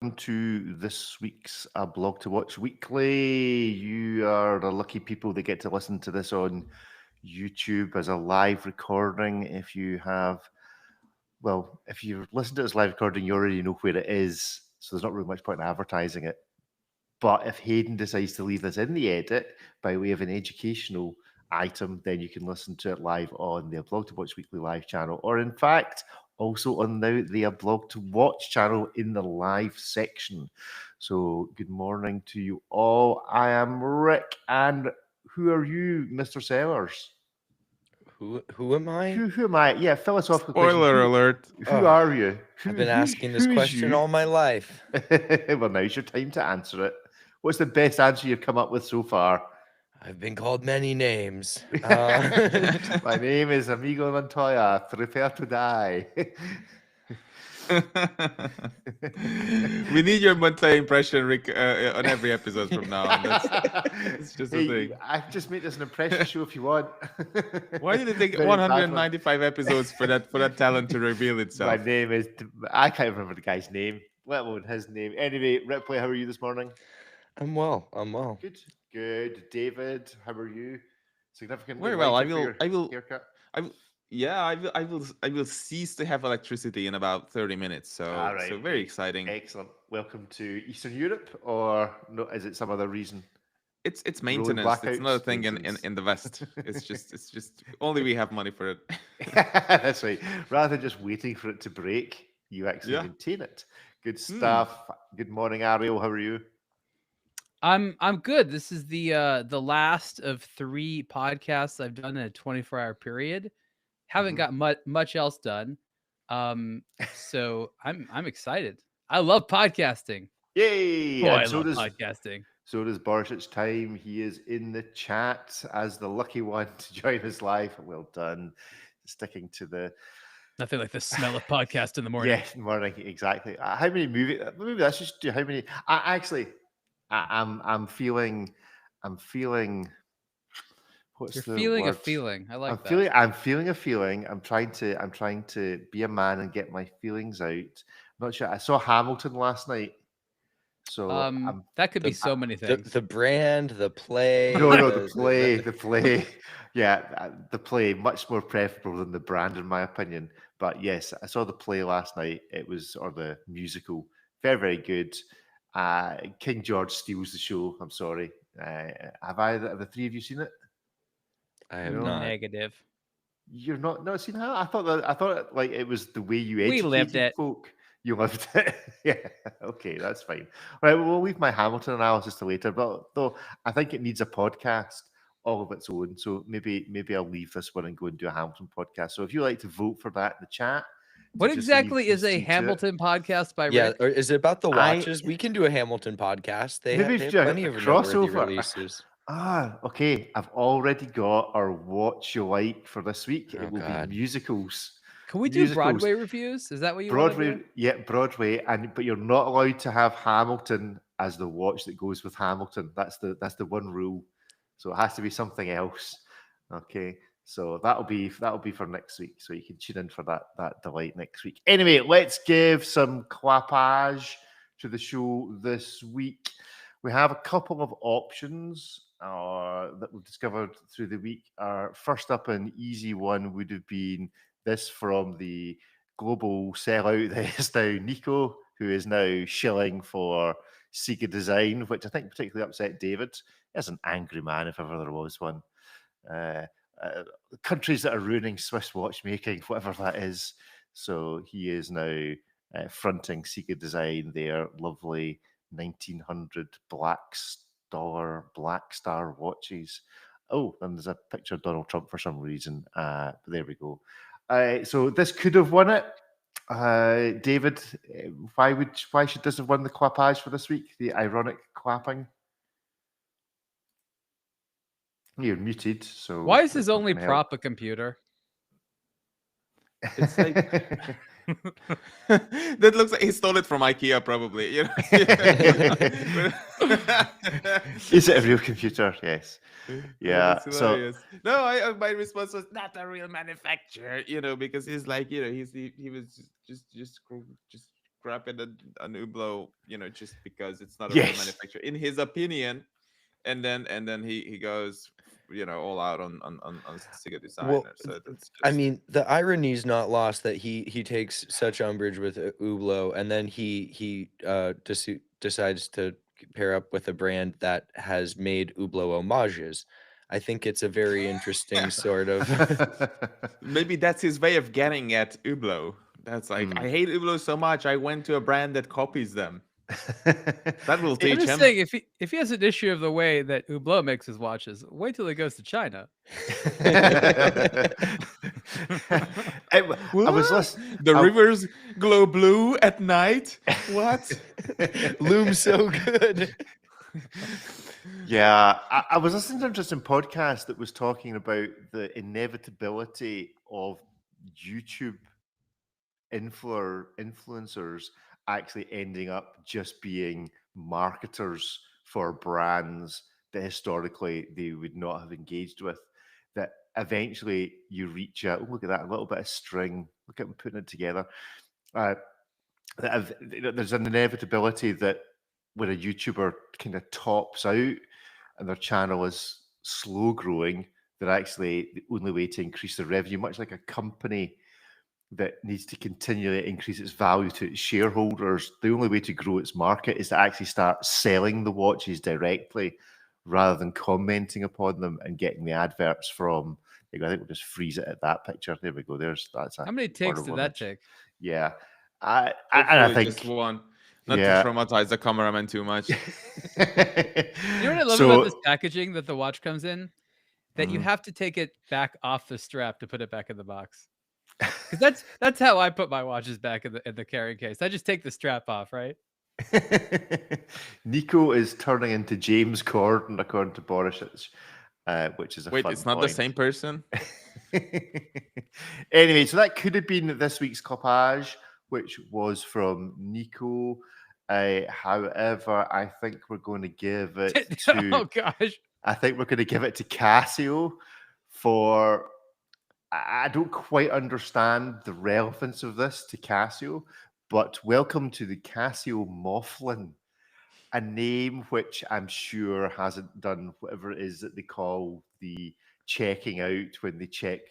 to this week's Blog to Watch Weekly. You are the lucky people that get to listen to this on YouTube as a live recording. If you listen to this live recording, you already know where it is, so there's not really much point in advertising it. But if Hayden decides to leave this in the edit by way of an educational item, then you can listen to it live on the Blog to Watch Weekly live channel, or in fact, also on the Blog to Watch channel in the live section. So good morning to you all. I am Rick, and who are you, Mr. Sellers? Who am I? Who am I? Yeah, philosophical Spoiler question. alert. Who are you? I've been asking this question all my life. Well, now's your time to answer it. What's the best answer you've come up with so far? I've been called many names. My name is Amigo Montoya. Prepare to die. We need your Montoya impression, Rick, on every episode from now on. That's just the thing. I just made this an impression show if you want. Why did it take Very bad one. 195 episodes for that talent to reveal itself? My name is... I can't remember the guy's name, let alone his name. Anyway, Ripley, how are you this morning? I'm well. Good. David, how are you? Significantly Very well. I lighter will. for your haircut? I will cease to have electricity in about 30 minutes. So, All right. So very exciting. Excellent. Welcome to Eastern Europe, or no? Is it some other reason? It's maintenance. It's not a thing in the West. It's just only we have money for it. That's right. Rather than just waiting for it to break, you actually maintain it. Good stuff. Good morning, Ariel. How are you? I'm good. This is the last of 3 podcasts I've done in a 24-hour period. Haven't got much else done. So I'm excited. I love podcasting. Yay! I love podcasting. So does Boris Time. He is in the chat as the lucky one to join us live. Well done. Sticking to the... Nothing like the smell of podcast in the morning. Yeah, morning, exactly. How many movies? Maybe let's just do how many. I'm feeling. What's You're the feeling word? a feeling. I like that. I'm feeling a feeling. I'm trying to be a man and get my feelings out. I'm not sure. I saw Hamilton last night. So that could be so many things. The brand, the play. No, the play. Yeah, the play, much more preferable than the brand, in my opinion. But yes, I saw the play last night. Or the musical. Very, very good. King George steals the show. I'm sorry. Have the 3 of you seen it? I have not. Negative. You're not seen how? I thought like it was the way you educated We lived it. folk. You lived it. Yeah. Okay, that's fine. All right, well, we'll leave my Hamilton analysis to later, but though I think it needs a podcast all of its own. So maybe I'll leave this one and go and do a Hamilton podcast. So if you like to vote for that in the chat. What exactly is a Hamilton podcast by Rick? Yeah, or is it about the watches? We can do a Hamilton podcast. They have plenty of crossover releases. Okay. I've already got our Watch You Like for this week. Oh, it will be musicals. Can we do Broadway reviews? Is that what you want to do? Yeah, Broadway, but you're not allowed to have Hamilton as the watch that goes with Hamilton. That's the one rule. So it has to be something else. Okay. So that'll be for next week. So you can tune in for that delight next week. Anyway, let's give some clappage to the show this week. We have a couple of options that we've discovered through the week. Our first up, an easy one would have been this from the global sellout that is now Nico, who is now shilling for CIGA Design, which I think particularly upset David. He's an angry man if ever there was one. Countries that are ruining Swiss watchmaking, whatever that is. So he is now fronting CIGA Design, their lovely 1900 Black Star watches. Oh, and there's a picture of Donald Trump for some reason. But there we go. So this could have won it. David, why should this have won the clappage for this week? The ironic clapping. You're muted. So why is his only prop a computer? It's like that looks like he stole it from IKEA, probably. You know? Is it a real computer? Yes. Yeah. So no, my response was not a real manufacturer, because he's like, he was just scrapping an Hublot, just because it's not a real manufacturer, in his opinion. And then he goes, all out on CIGA Design. Well, so that's just... I mean, the irony is not lost that he takes such umbrage with Hublot, and then he decides to pair up with a brand that has made Hublot homages. I think it's a very interesting sort of... Maybe that's his way of getting at Hublot. That's like, I hate Hublot so much, I went to a brand that copies them. That will teach I'm just him. saying, if he has an issue of the way that Hublot makes his watches, wait till he goes to China. I was listening. The rivers glow blue at night. What? Loom so good. Yeah, I was listening to an interesting podcast that was talking about the inevitability of YouTube influencers actually ending up just being marketers for brands that historically they would not have engaged with. That eventually you reach out. Oh, look at that, a little bit of string. Look at them putting it together. There's an inevitability that when a YouTuber kind of tops out and their channel is slow growing, they're actually the only way to increase the revenue, much like a company that needs to continually increase its value to its shareholders. The only way to grow its market is to actually start selling the watches directly rather than commenting upon them and getting the adverts from. I think we'll just freeze it at that picture. There we go. That's how many takes did that take? Yeah, I think just one. Not to traumatize the cameraman too much. You know what I love about this packaging that the watch comes in? That you have to take it back off the strap to put it back in the box. Because that's how I put my watches back in the carrying case. I just take the strap off, right? Nico is turning into James Corden according to Borisic, which is a wait. Fun It's not point. the same person. Anyway, so that could have been this week's copage, which was from Nico. However, I think we're going to give it to. Oh gosh! I think we're going to give it to Casio for. I don't quite understand the relevance of this to Casio, but welcome to the Casio Moflin, a name which I'm sure hasn't done whatever it is that they call the checking out when they check.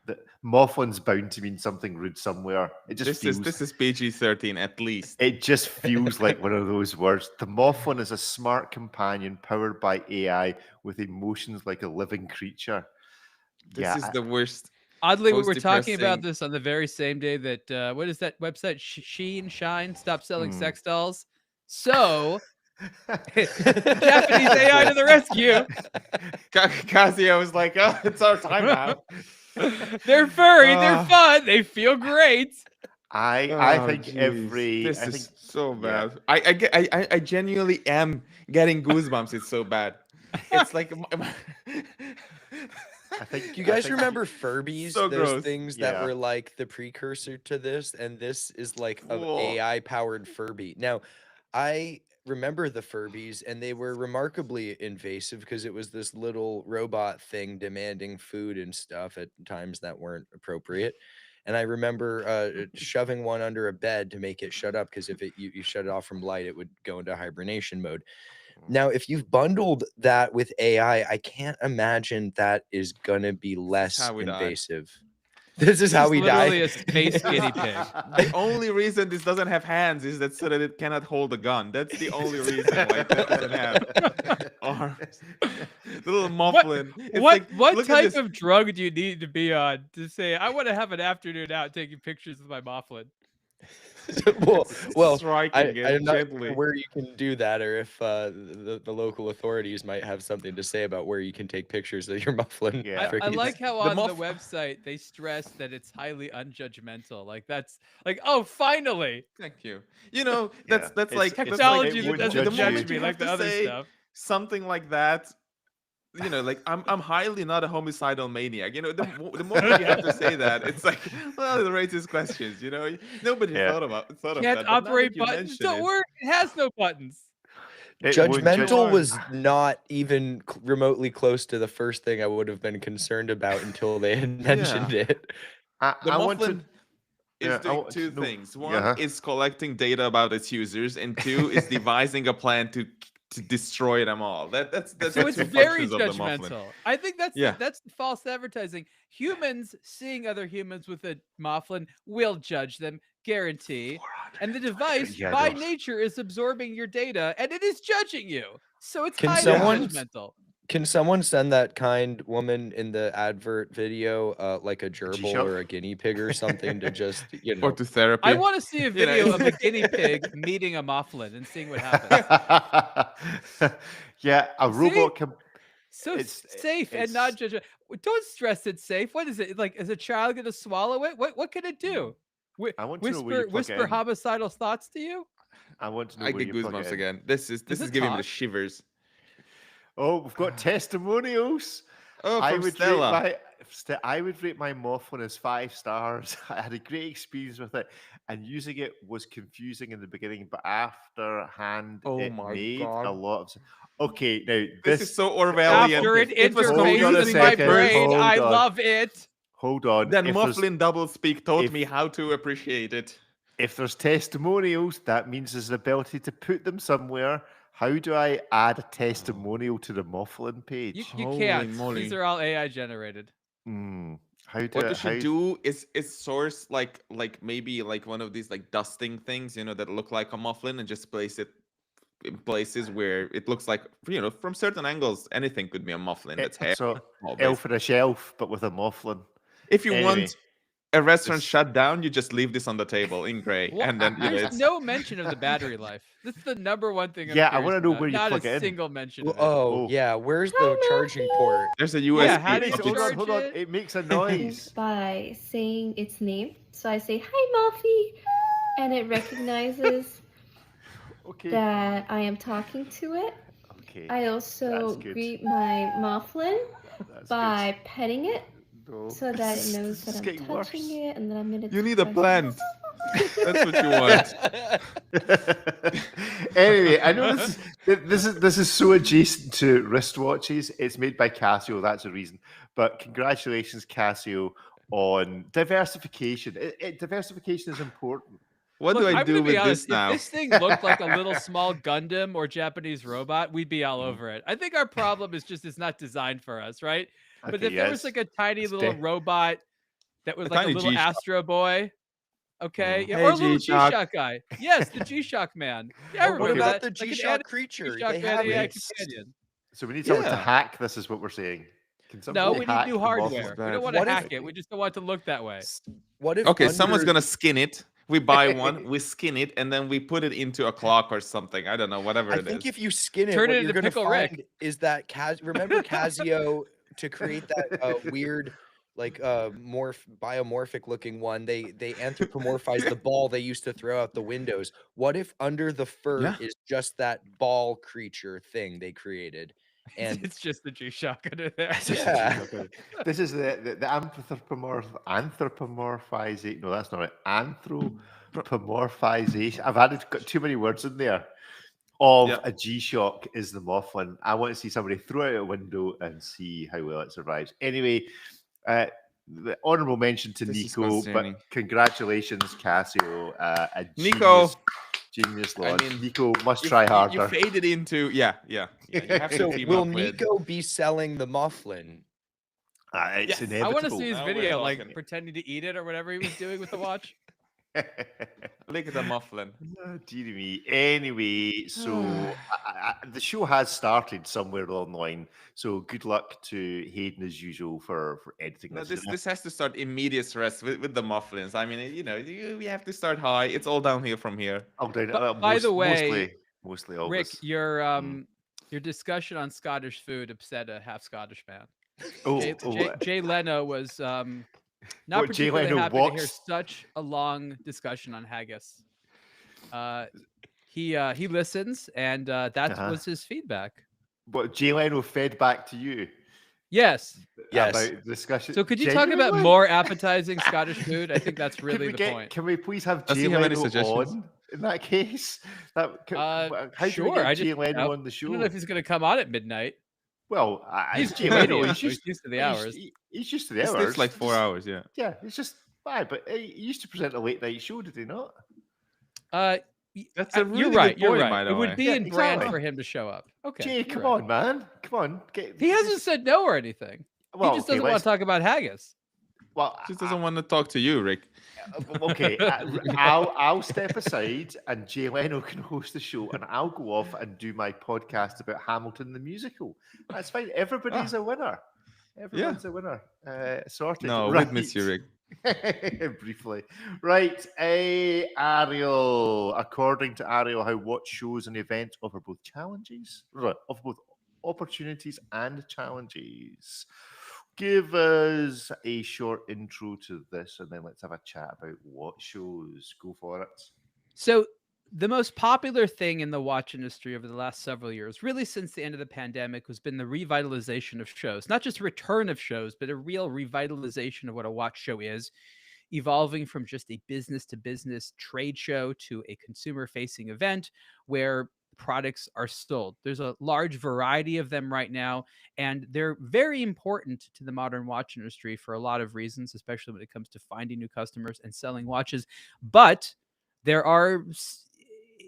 That Moflin's bound to mean something rude somewhere. It just this is PG-13 at least. It just feels like one of those words. The Moflin is a smart companion powered by AI with emotions like a living creature. This is the worst. Oddly, we were talking about this on the very same day that what is that website? Shine stopped selling sex dolls. So Japanese AI to the rescue. Casio was like, "Oh, it's our time now." They're furry. They're fun. They feel great. I think this is so bad. Yeah. I genuinely am getting goosebumps. It's so bad. It's like. I think you guys remember Furbies? So those gross. Things that were like the precursor to this, and this is like an AI-powered Furby. Now, I remember the Furbies, and they were remarkably invasive because it was this little robot thing demanding food and stuff at times that weren't appropriate. And I remember shoving one under a bed to make it shut up because if you shut it off from light, it would go into hibernation mode. Now, if you've bundled that with AI, I can't imagine that is going to be less invasive. This is how we die. Literally a space guinea pig. The only reason this doesn't have hands is that so that it cannot hold a gun. That's the only reason why it doesn't have arms. The little Moflin. What type of drug do you need to be on to say, I want to have an afternoon out taking pictures with my Moflin? well, I don't know where you can do that, or if the local authorities might have something to say about where you can take pictures of your Moflin. Yeah. I like how on the website they stress that it's highly unjudgmental. Like that's like, oh, finally. Thank you. You know, that's like technology that doesn't judge me like the other stuff. Something like that. You know, like I'm highly not a homicidal maniac. You know, the moment you have to say that, it's like, well, it raises questions. You know, nobody thought of Can't that. operate buttons. Don't work. It has no buttons. Judgmental was not even remotely close to the first thing I would have been concerned about until they had mentioned it. I want to. is doing two things. One is collecting data about its users, and two is devising a plan to destroy them all. That's so it's two very functions of the Moflin. judgmental. I think that's that's false advertising. Humans seeing other humans with a Moflin will judge them, guarantee. And the device by nature is absorbing your data and it is judging you. So it's highly judgmental. Can someone send that kind woman in the advert video like a gerbil or a guinea pig or something to just, you know, or to therapy? I want to see a video of a guinea pig meeting a Moflin and seeing what happens. Yeah, a robot can. So it's safe and not judgmental. Don't stress it's safe. What is it like? Is a child going to swallow it? What can it do? I want to know where you plug whisper homicidal thoughts to you. I want to know. I get goosebumps again. This is giving me the shivers. Oh, we've got testimonials. Oh, from Stella. I would rate my Moflin as 5 stars. I had a great experience with it, and using it was confusing in the beginning, but afterhand, it made a lot of sense. Okay, now this is so Orwellian. After it interfaces in my brain, I love it. Hold on. Then Moflin doublespeak taught me how to appreciate it. If there's testimonials, that means there's an ability to put them somewhere. How do I add a testimonial to the Moflin page? You can't. These are all AI generated. What you should do is source like maybe like one of these like dusting things, you know, that look like a Moflin, and just place it in places where it looks like, you know, from certain angles, anything could be a Moflin. That's hair. So elf on a shelf, but with a Moflin. If you want a restaurant shut down, you just leave this on the table in gray, and then there's no mention of the battery life. That's the number one thing. I want to know where you plug it in. Not a single mention. Yeah. Where's the charging port? There's a USB. How do you hold on. It makes a noise by saying its name. So I say, "Hi, Moffy," and it recognizes that I am talking to it. Okay. I also greet my Moflin by petting it. So that it knows that I'm touching it, and then I'm gonna. You need a plant. That's what you want. Anyway, I know this is so adjacent to wristwatches. It's made by Casio. That's a reason. But congratulations, Casio, on diversification. Diversification is important. What do I do with this now? If this thing looked like a little small Gundam or Japanese robot, we'd be all over it. I think our problem is just it's not designed for us, right? But if there was like a tiny little robot that was like a little Astro Boy, or a little G-Shock guy. Yes, the G-Shock man. Yeah, I remember what about that. the G-Shock creature? They have it. So we need someone to hack this, is what we're saying. No, we need new hardware. We don't want to hack it. We just don't want it to look that way. What if someone's gonna skin it? We buy one, we skin it, and then we put it into a clock or something. I don't know, whatever it is. I think if you skin it, turn what it you're into going to Pickle find Rick. is that remember Casio to create that weird, like biomorphic looking one. They anthropomorphized the ball they used to throw out the windows. What if under the fur is just that ball creature thing they created? And it's just the G-Shock under there. This is the anthropomorphization. No, that's not it. Anthropomorphization. Got too many words in there. A G-Shock is the Moflin. I want to see somebody throw it out a window and see how well it survives. Anyway, the honorable mention to Nico, but congratulations, Casio. Nico. Genius launch. I mean, Nico must try harder. You faded into You have to will Nico be selling the Moflin? It's inevitable. I want to see his video, like pretending to eat it or whatever he was doing with the watch. Look at the Moflin. Oh, dear me. Anyway, so the show has started somewhere along the line. So good luck to Hayden as usual for editing this. This has to start immediate rest with the Moflins. I mean, you know, we have to start high. It's all downhill from here. By the way, mostly always. Rick, your discussion on Scottish food upset a half Scottish man. Jay Leno was not particularly happy to hear such a long discussion on haggis. He listens, and that was his feedback. But Jay Leno fed back to you. Yes. About discussion. So could you talk about more appetizing Scottish food? I think that's really the point. Can we please have Jay Leno on in that case? How do we get Jay Leno on the show? I don't know if he's going to come on at midnight. Well, he's Jay Leno. He's used to the hours. He's used to the hours. It's like 4 hours, yeah. Yeah, it's just Why? But he used to present a late night show, did he not? That's a really you're right. good You're point, right. by the It way. would be Yeah, in brand exactly. for him to show up. Okay. Jay, you're come right. on, man. Come on. He hasn't said no or anything. Well, he just okay, doesn't want to talk about haggis. Well, Just doesn't want to talk to you, Rick. Okay, I'll step aside and Jay Leno can host the show and I'll go off and do my podcast about Hamilton the musical. That's fine. Everybody's a winner. Everyone's a winner. Sorted. No, right. with Monsieur Rick. Briefly. Right. Ariel. According to Ariel, how watch shows and events offer both opportunities and challenges. Give us a short intro to this and then let's have a chat about what shows. Go for it. So the most popular thing in the watch industry over the last several years, really since the end of the pandemic, has been the revitalization of shows. Not just a return of shows, but a real revitalization of what a watch show is, evolving from just a business-to-business trade show to a consumer-facing event where products are sold. There's a large variety of them right now, and they're very important to the modern watch industry for a lot of reasons, especially when it comes to finding new customers and selling watches. But there are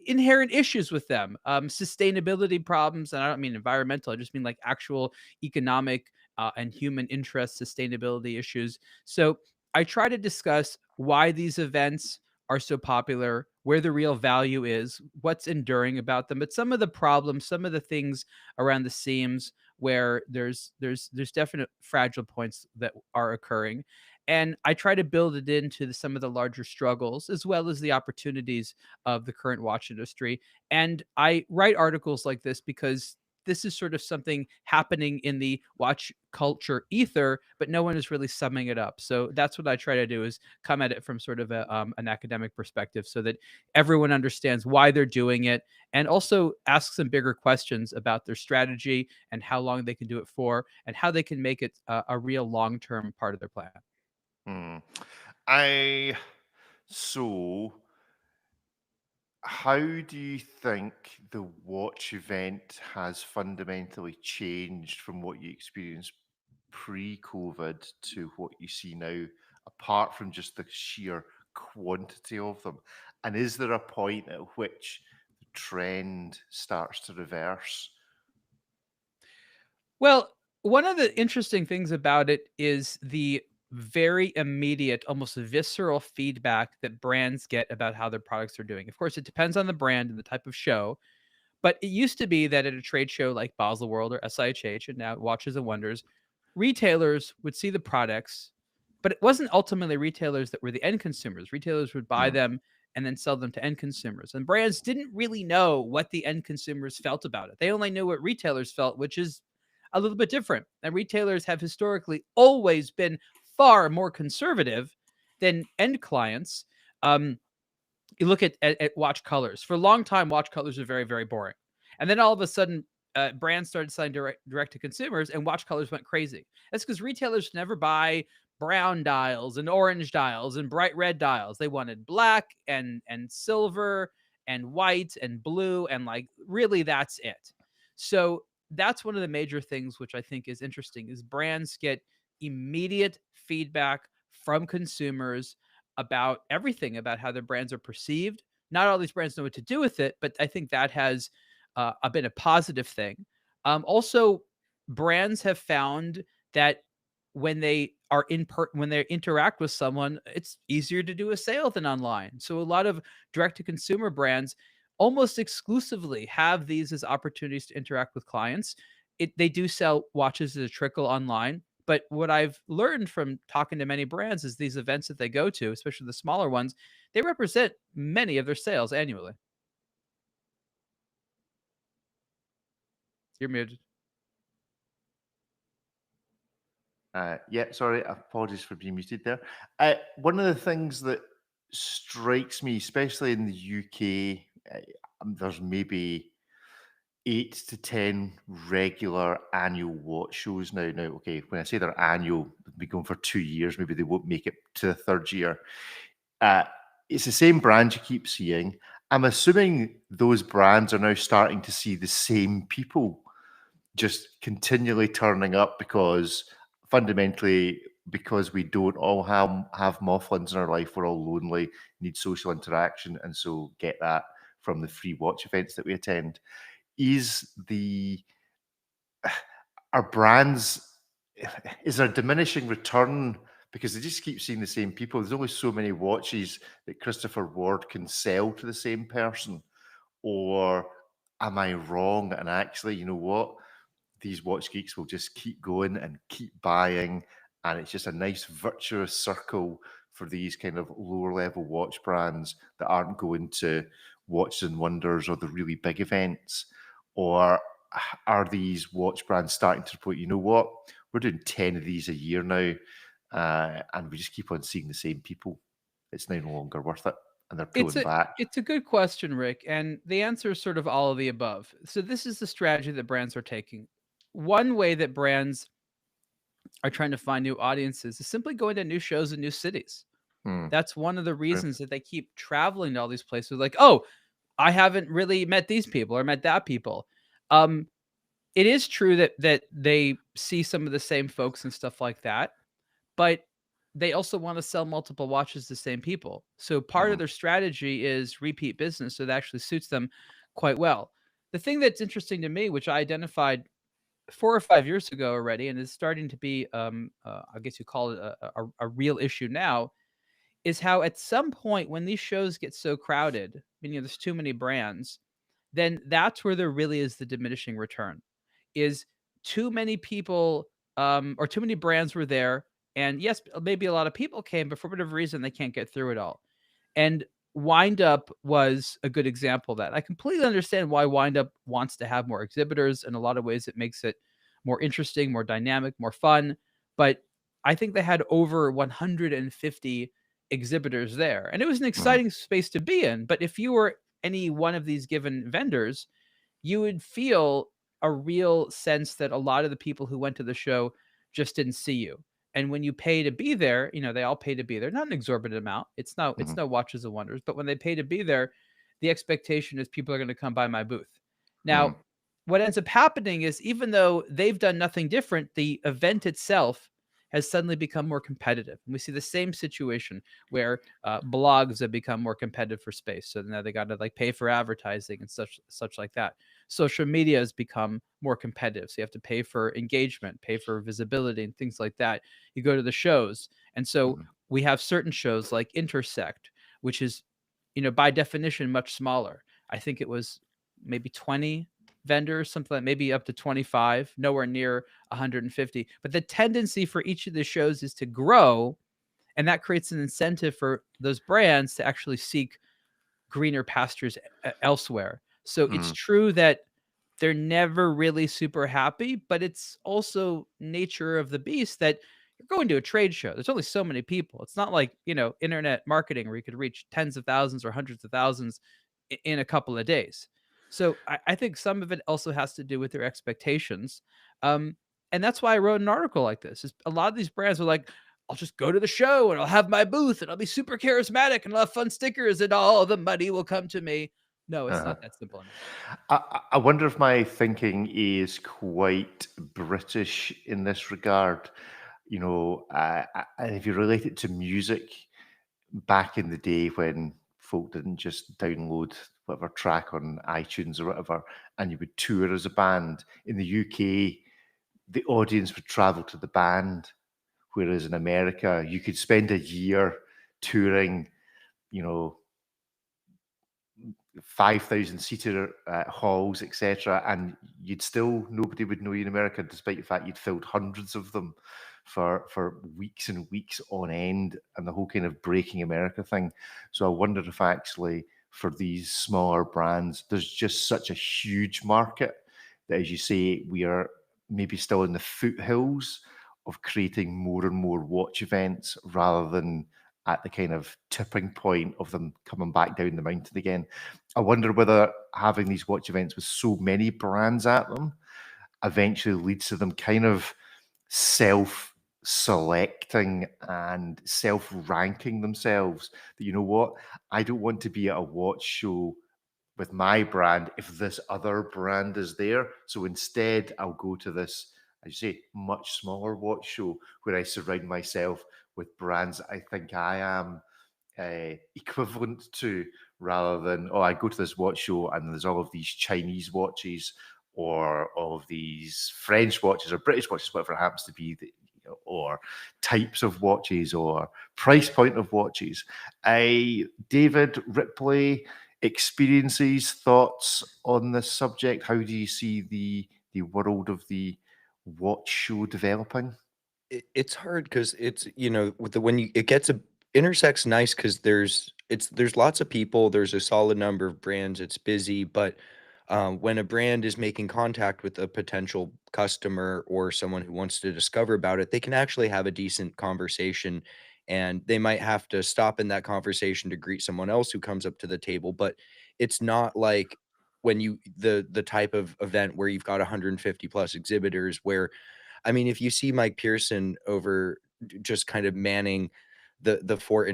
inherent issues with them, sustainability problems, and I don't mean environmental, I just mean like actual economic and human interest sustainability issues. So I try to discuss why these events are so popular, where the real value is, what's enduring about them, but some of the problems, some of the things around the seams where there's definite fragile points that are occurring. And I try to build it into some of the larger struggles as well as the opportunities of the current watch industry. And I write articles like this because this is sort of something happening in the watch culture ether, but no one is really summing it up. So that's what I try to do, is come at it from sort of an academic perspective so that everyone understands why they're doing it, and also ask some bigger questions about their strategy and how long they can do it for and how they can make it a real long-term part of their plan. So how do you think the watch event has fundamentally changed from what you experienced pre-COVID to what you see now, apart from just the sheer quantity of them? And is there a point at which the trend starts to reverse? Well, one of the interesting things about it is the very immediate, almost visceral feedback that brands get about how their products are doing. Of course, it depends on the brand and the type of show, but it used to be that at a trade show like Basel World or SIHH, and now Watches and Wonders, retailers would see the products, but it wasn't ultimately retailers that were the end consumers. Retailers would buy them and then sell them to end consumers. And brands didn't really know what the end consumers felt about it. They only knew what retailers felt, which is a little bit different. And retailers have historically always been far more conservative than end clients. You look at watch colors. For a long time, watch colors are very, very boring. And then all of a sudden, brands started selling direct to consumers, and watch colors went crazy. That's because retailers never buy brown dials and orange dials and bright red dials. They wanted black and silver and white and blue, and like really that's it. So that's one of the major things which I think is interesting, is brands get immediate feedback from consumers about everything, about how their brands are perceived. Not all these brands know what to do with it, but I think that has been a positive thing. Also, brands have found that when they are when they interact with someone, it's easier to do a sale than online. So a lot of direct-to-consumer brands almost exclusively have these as opportunities to interact with clients. They do sell watches as a trickle online, but what I've learned from talking to many brands is these events that they go to, especially the smaller ones, they represent many of their sales annually. You're muted. Yeah, sorry, apologies for being muted there. One of the things that strikes me, especially in the UK, there's maybe 8 to 10 regular annual watch shows now. Now, okay, when I say they're annual, they'll be going for 2 years. Maybe they won't make it to the third year. It's the same brand you keep seeing. I'm assuming those brands are now starting to see the same people just continually turning up, because fundamentally because we don't all have Moflins in our life. We're all lonely, need social interaction, and so get that from the free watch events that we attend. Our brands, is there a diminishing return because they just keep seeing the same people? There's only so many watches that Christopher Ward can sell to the same person. Or am I wrong? And actually, you know what? These watch geeks will just keep going and keep buying. And it's just a nice virtuous circle for these kind of lower level watch brands that aren't going to Watches and Wonders or the really big events. Or are these watch brands starting to report, you know what, we're doing 10 of these a year now, and we just keep on seeing the same people. It's no longer worth it, and they're pulling back. It's a good question, Rick, and the answer is sort of all of the above. So this is the strategy that brands are taking. One way that brands are trying to find new audiences is simply going to new shows in new cities. That's one of the reasons that they keep traveling to all these places. Like, oh, I haven't really met these people or met that people. It is true that they see some of the same folks and stuff like that, but they also want to sell multiple watches to the same people. So part of their strategy is repeat business. So that actually suits them quite well. The thing that's interesting to me, which I identified 4 or 5 years ago already, and is starting to be, I guess you call it a real issue now, is how at some point when these shows get so crowded, meaning there's too many brands, then that's where there really is the diminishing return. Is too many people or too many brands were there, and yes, maybe a lot of people came, but for whatever reason they can't get through it all. And Windup was a good example of that. I completely understand why Windup wants to have more exhibitors. In a lot of ways, it makes it more interesting, more dynamic, more fun. But I think they had over 150 exhibitors there, and it was an exciting space to be in. But if you were any one of these given vendors, you would feel a real sense that a lot of the people who went to the show just didn't see you. And when you pay to be there, they all pay to be there. Not an exorbitant amount. It's no Watches and Wonders, but when they pay to be there, the expectation is people are going to come by my booth. Now, what ends up happening is even though they've done nothing different, the event itself has suddenly become more competitive. And we see the same situation where blogs have become more competitive for space. So now they got to pay for advertising and such like that. Social media has become more competitive. So you have to pay for engagement, pay for visibility and things like that. You go to the shows. And so we have certain shows like Intersect, which is, by definition, much smaller. I think it was maybe 20 vendors, something like maybe up to 25, nowhere near 150. But the tendency for each of the shows is to grow, and that creates an incentive for those brands to actually seek greener pastures elsewhere. So it's true that they're never really super happy, but it's also nature of the beast that you're going to a trade show. There's only so many people. It's not like, internet marketing where you could reach tens of thousands or hundreds of thousands in a couple of days. So I think some of it also has to do with their expectations. And that's why I wrote an article like this. Is a lot of these brands are like, I'll just go to the show and I'll have my booth and I'll be super charismatic and I'll have fun stickers and all the money will come to me. No, it's not that simple enough. I wonder if my thinking is quite British in this regard. If you relate it to music, back in the day when folk didn't just download whatever track on iTunes or whatever, and you would tour as a band. In the UK, the audience would travel to the band, whereas in America, you could spend a year touring, 5,000 seater halls, etc., and nobody would know you in America, despite the fact you'd filled hundreds of them for weeks and weeks on end, and the whole kind of breaking America thing. So I wonder if actually for these smaller brands, there's just such a huge market that, as you say, we are maybe still in the foothills of creating more and more watch events rather than at the kind of tipping point of them coming back down the mountain again. I wonder whether having these watch events with so many brands at them eventually leads to them kind of self-selecting and self-ranking themselves. That, you know what, I don't want to be at a watch show with my brand if this other brand is there. So instead, I'll go to this as you say, much smaller watch show where I surround myself with brands that I think I am equivalent to, rather than, oh, I go to this watch show and there's all of these Chinese watches or all of these French watches or British watches, whatever it happens to be, or types of watches or price point of watches. David, Ripley, experiences, thoughts on this subject? How do you see the world of the watch show developing? It's hard because it's, with it gets Intersect's nice because there's lots of people, there's a solid number of brands, it's busy, but when a brand is making contact with a potential customer or someone who wants to discover about it, they can actually have a decent conversation, and they might have to stop in that conversation to greet someone else who comes up to the table. But it's not like when the type of event where you've got 150 plus exhibitors, where, I mean, if you see Mike Pearson over just kind of manning the fort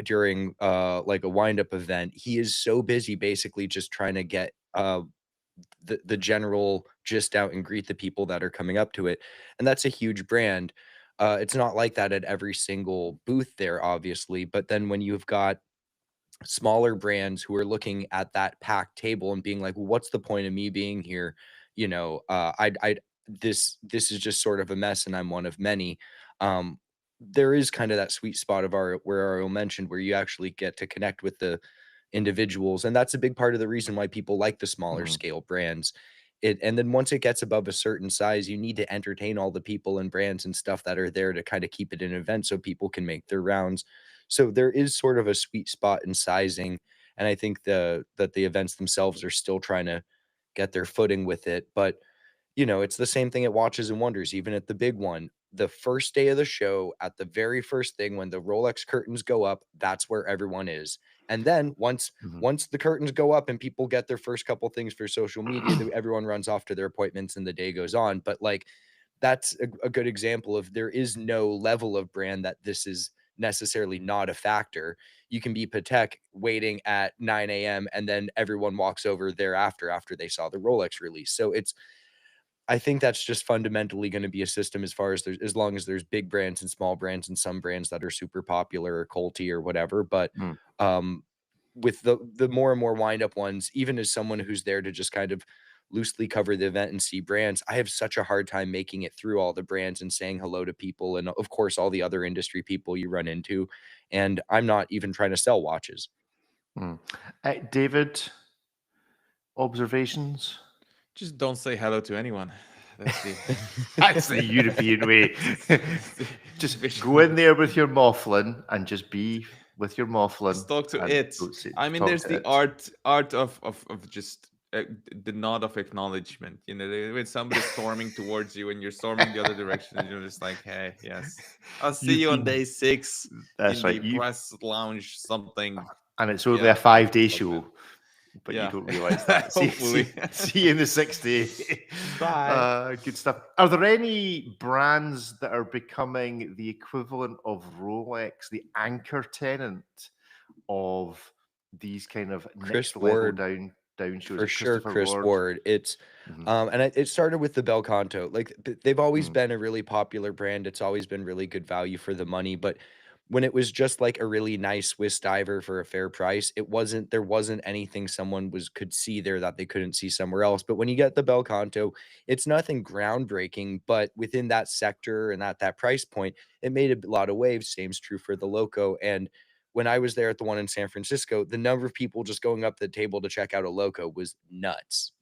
during like a wind-up event, he is so busy basically just trying to get the general gist out and greet the people that are coming up to it. And that's a huge brand. It's not like that at every single booth there, obviously. But then when you've got smaller brands who are looking at that packed table and being like, well, what's the point of me being here? This is just sort of a mess, and I'm one of many. There is kind of that sweet spot of where Ariel mentioned, where you actually get to connect with the individuals, and that's a big part of the reason why people like the smaller scale brands. And then once it gets above a certain size, you need to entertain all the people and brands and stuff that are there to kind of keep it an event so people can make their rounds. So there is sort of a sweet spot in sizing, and I think that the events themselves are still trying to get their footing with it. But it's the same thing at Watches and Wonders, even at the big one. The first day of the show, at the very first thing, when the Rolex curtains go up, that's where everyone is. And then once the curtains go up and people get their first couple things for social media, everyone runs off to their appointments and the day goes on. But like, that's a good example of, there is no level of brand that this is necessarily not a factor. You can be Patek waiting at 9 a.m. and then everyone walks over thereafter after they saw the Rolex release. So I think that's just fundamentally going to be a system, as far as as long as there's big brands and small brands and some brands that are super popular or culty or whatever. But with the more and more wind up ones, even as someone who's there to just kind of loosely cover the event and see brands, I have such a hard time making it through all the brands and saying hello to people, and of course all the other industry people you run into. And I'm not even trying to sell watches. David, observations? Just don't say hello to anyone. That's the European way. Just go in there with your Moflin and just be with your Moflin. Just talk to it. I mean, there's the art of just the nod of acknowledgement. When somebody's storming towards you and you're storming the other direction, and you're just like, hey, yes, I'll see you on day 6. That's right. The press lounge, something. And it's only a 5-day show. But you don't realize that. See you in the 6th day. Bye. Good stuff. Are there any brands that are becoming the equivalent of Rolex, the anchor tenant of these kind of next level down shows? For sure, Chris Ward. It's and it started with the Bel Canto. Like, they've always been a really popular brand. It's always been really good value for the money, but when it was just like a really nice Swiss diver for a fair price, there wasn't anything someone could see there that they couldn't see somewhere else. But when you get the Bel Canto, it's nothing groundbreaking, but within that sector and at that price point, it made a lot of waves. Same's true for the Loco. And when I was there at the one in San Francisco, the number of people just going up the table to check out a Loco was nuts.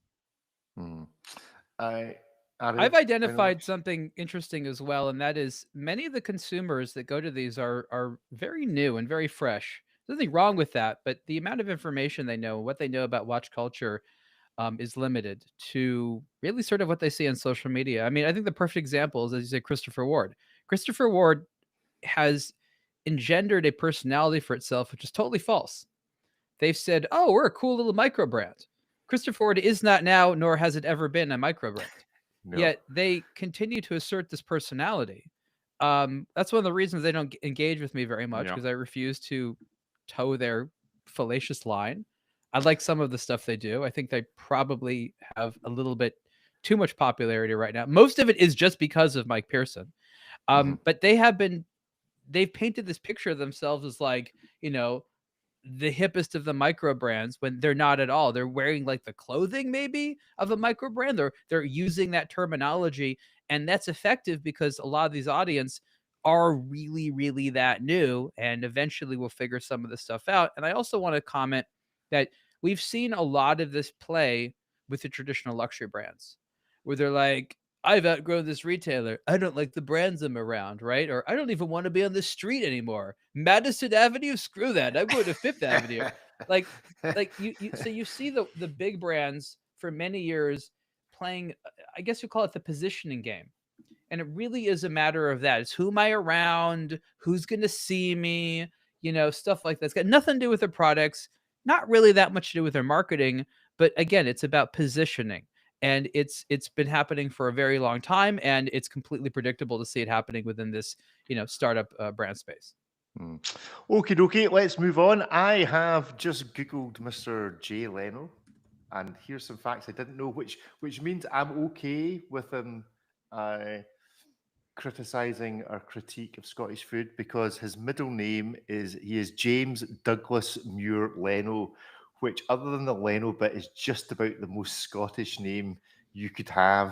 I've identified something interesting as well, and that is many of the consumers that go to these are very new and very fresh. There's nothing wrong with that, but the amount of information they know, what they know about watch culture, is limited to really sort of what they see on social media. I mean, I think the perfect example is, as you say, Christopher Ward. Christopher Ward has engendered a personality for itself, which is totally false. They've said, oh, we're a cool little micro brand. Christopher Ward is not now, nor has it ever been, a micro brand. No. Yet they continue to assert this personality. That's one of the reasons they don't engage with me very much, because I refuse to toe their fallacious line. I like some of the stuff they do. I think they probably have a little bit too much popularity right now. Most of it is just because of Mike Pearson. But they've painted this picture of themselves as like, you know, the hippest of the micro brands when they're not at all. They're wearing like the clothing maybe of a micro brand. They're using that terminology, and that's effective because a lot of these audience are really, really that new, and eventually we'll figure some of this stuff out. And I also want to comment that we've seen a lot of this play with the traditional luxury brands where they're like, I've outgrown this retailer. I don't like the brands I'm around, right? Or I don't even want to be on the street anymore. Madison Avenue, screw that. I'm going to Fifth Avenue. Like so you see the big brands for many years playing, I guess you call it the positioning game. And it really is a matter of that. It's who am I around? Who's going to see me? You know, stuff like that. It's got nothing to do with their products, not really that much to do with their marketing. But again, it's about positioning. And it's been happening for a very long time, and it's completely predictable to see it happening within this, you know, startup brand space. Okie dokie, let's move on. I have just Googled Mr. Jay Leno, and here's some facts I didn't know, which means I'm okay with him criticizing or critique of Scottish food, because his middle name is James Douglas Muir Leno, which, other than the Leno bit, is just about the most Scottish name you could have.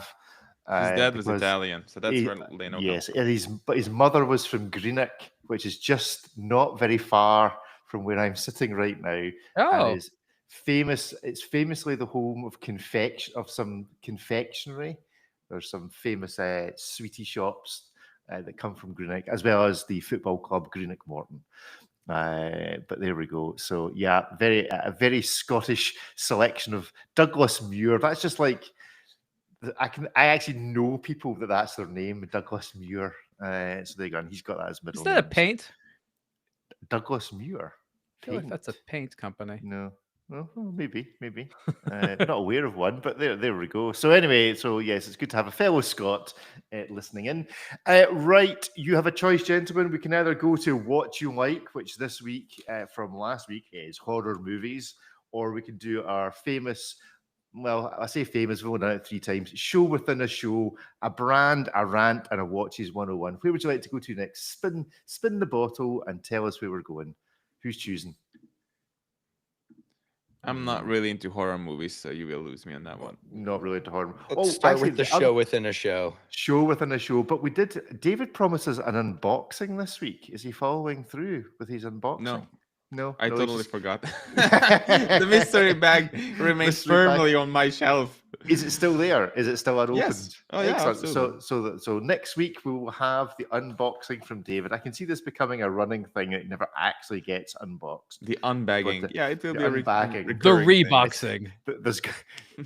His dad was Italian, so that's where Leno yes, comes from. But his mother was from Greenock, which is just not very far from where I'm sitting right now. Oh. And is famous. It's famously the home of some confectionery. There's some famous sweetie shops that come from Greenock, as well as the football club Greenock Morton. But there we go. So yeah, a very Scottish selection of Douglas Muir. That's just like, I actually know people that's their name, Douglas Muir. So there you go. And he's got that as middle name. Is that a paint? Douglas Muir. I feel like that's a paint company. No. Well, maybe. Not aware of one, but there we go. So anyway, yes, it's good to have a fellow Scot listening in. Right, you have a choice, gentlemen. We can either go to What You Like, which this week from last week is horror movies, or we can do our famous, well, I say famous, we've only done it 3 times, show within a show, a brand, a rant, and a Watches 101. Where would you like to go to next? Spin the bottle and tell us where we're going. Who's choosing? I'm not really into horror movies, so you will lose me on that one. Not really into horror. Let's start with the show within a show. Show within a show. But David promises an unboxing this week. Is he following through with his unboxing? No. I totally forgot. The mystery bag remains firmly on my shelf. Is it still there? Is it still unopened? Yes. Oh, yeah, absolutely. So next week we will have the unboxing from David. I can see this becoming a running thing. It never actually gets unboxed. The unbagging. It will be a unbagging. The reboxing.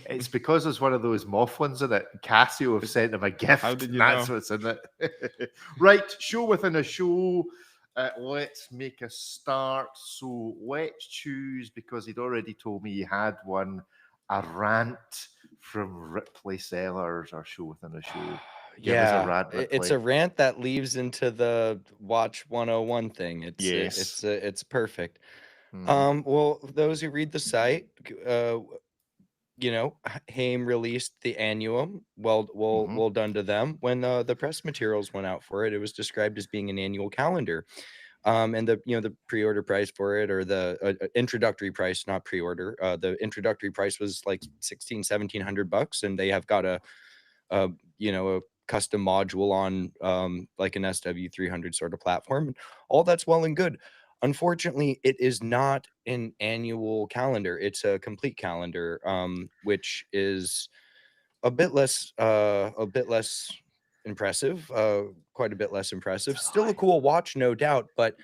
It's because there's one of those Moflins in it. Casio have sent him a gift. How did you That's know? what's in it. Right, show within a show. Let's make a start. So let's choose, because he'd already told me he had one, a rant from Ripley Cellars, or show within a show. It's a rant that leads into the Watch 101 thing. It's perfect. Well, those who read the site, Haim released the Annuum. Well done to them. When the press materials went out for it, it was described as being an annual calendar. And the pre-order price for it, or the introductory price, not pre-order, the introductory price was like $1,700, and they have got a custom module on like an SW300 sort of platform. All that's well and good. Unfortunately, it is not an annual calendar. It's a complete calendar, which is a bit less impressive, quite a bit less impressive. Still a cool watch, no doubt, but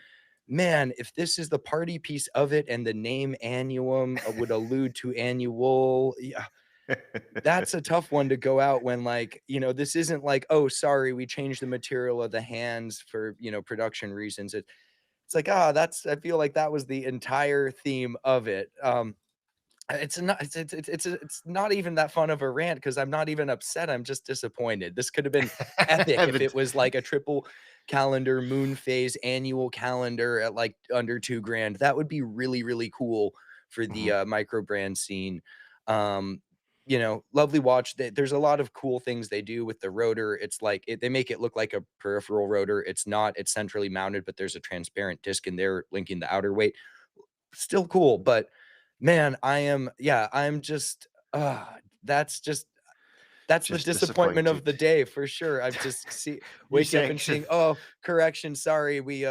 man, if this is the party piece of it and the name Annuum would allude to annual, that's a tough one to go out when, like, this isn't like, oh, sorry, we changed the material of the hands for, production reasons. It's like, I feel like that was the entire theme of it. It's not even that fun of a rant, because I'm not even upset. I'm just disappointed. This could have been epic if it was like a triple calendar moon phase annual calendar at like under $2,000. That would be really, really cool for the micro brand scene. lovely watch. There's a lot of cool things they do with the rotor. It's like they make it look like a peripheral rotor. It's not. It's centrally mounted, but there's a transparent disc in there linking the outer weight. Still cool, but man, I'm just that's the disappointment of the day for sure. I've just wake up and seeing, oh, correction, sorry, we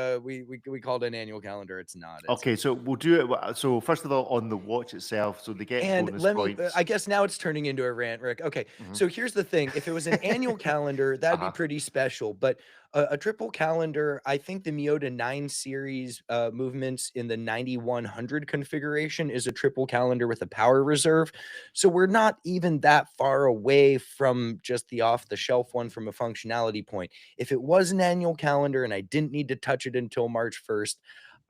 called an annual calendar. It's not. Okay, so we'll do it. So first of all, on the watch itself, so they get bonus points. I guess now it's turning into a rant, Rick. Okay, so here's the thing: if it was an annual calendar, that'd be pretty special. But a triple calendar, I think the Miyota 9 series movements in the 9100 configuration is a triple calendar with a power reserve. So we're not even that far away from just the off-the-shelf one from a functionality point. If it was an annual calendar and I didn't need to touch it until March 1st,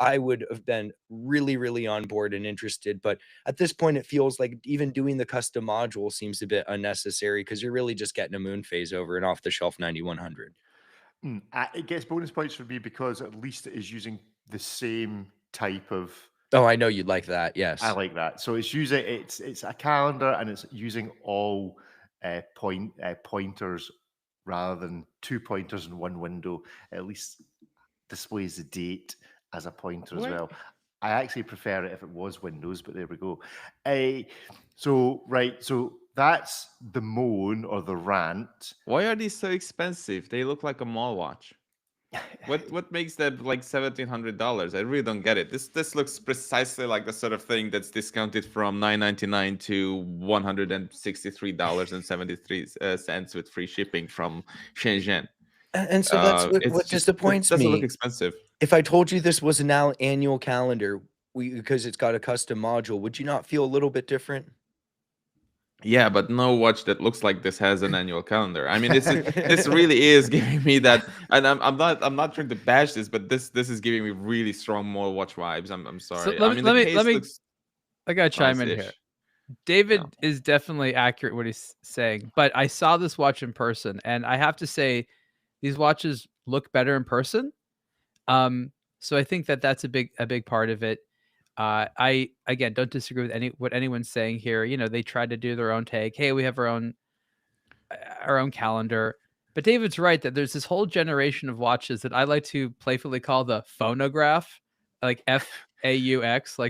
I would have been really, really on board and interested. But at this point, it feels like even doing the custom module seems a bit unnecessary because you're really just getting a moon phase over an off-the-shelf 9100. It gets bonus points for me because at least it is using the same type of. Oh, I know you'd like that. Yes, I like that. So it's using it's a calendar and it's using all pointers rather than 2 pointers in one window. At least displays the date as a pointer as well. I actually prefer it if it was Windows, but there we go. So that's the Moan or the Rant. Why are these so expensive? They look like a mall watch. What makes them like $1,700? I really don't get it. This looks precisely like the sort of thing that's discounted from $9.99 to $163.73 with free shipping from Shenzhen. And so that's what disappoints me. It doesn't look expensive. If I told you this was an annual calendar, because it's got a custom module, would you not feel a little bit different? Yeah, but no watch that looks like this has an annual calendar. I mean, this really is giving me that, and I'm not trying to bash this, but this is giving me really strong mall watch vibes. I'm sorry. So let me. I gotta chime in here. David is definitely accurate what he's saying, but I saw this watch in person, and I have to say, these watches look better in person. So I think that's a big part of it. I again don't disagree with what anyone's saying here. They tried to do their own take. Hey, we have our own calendar. But David's right that there's this whole generation of watches that I like to playfully call the phonograph, like FAUX,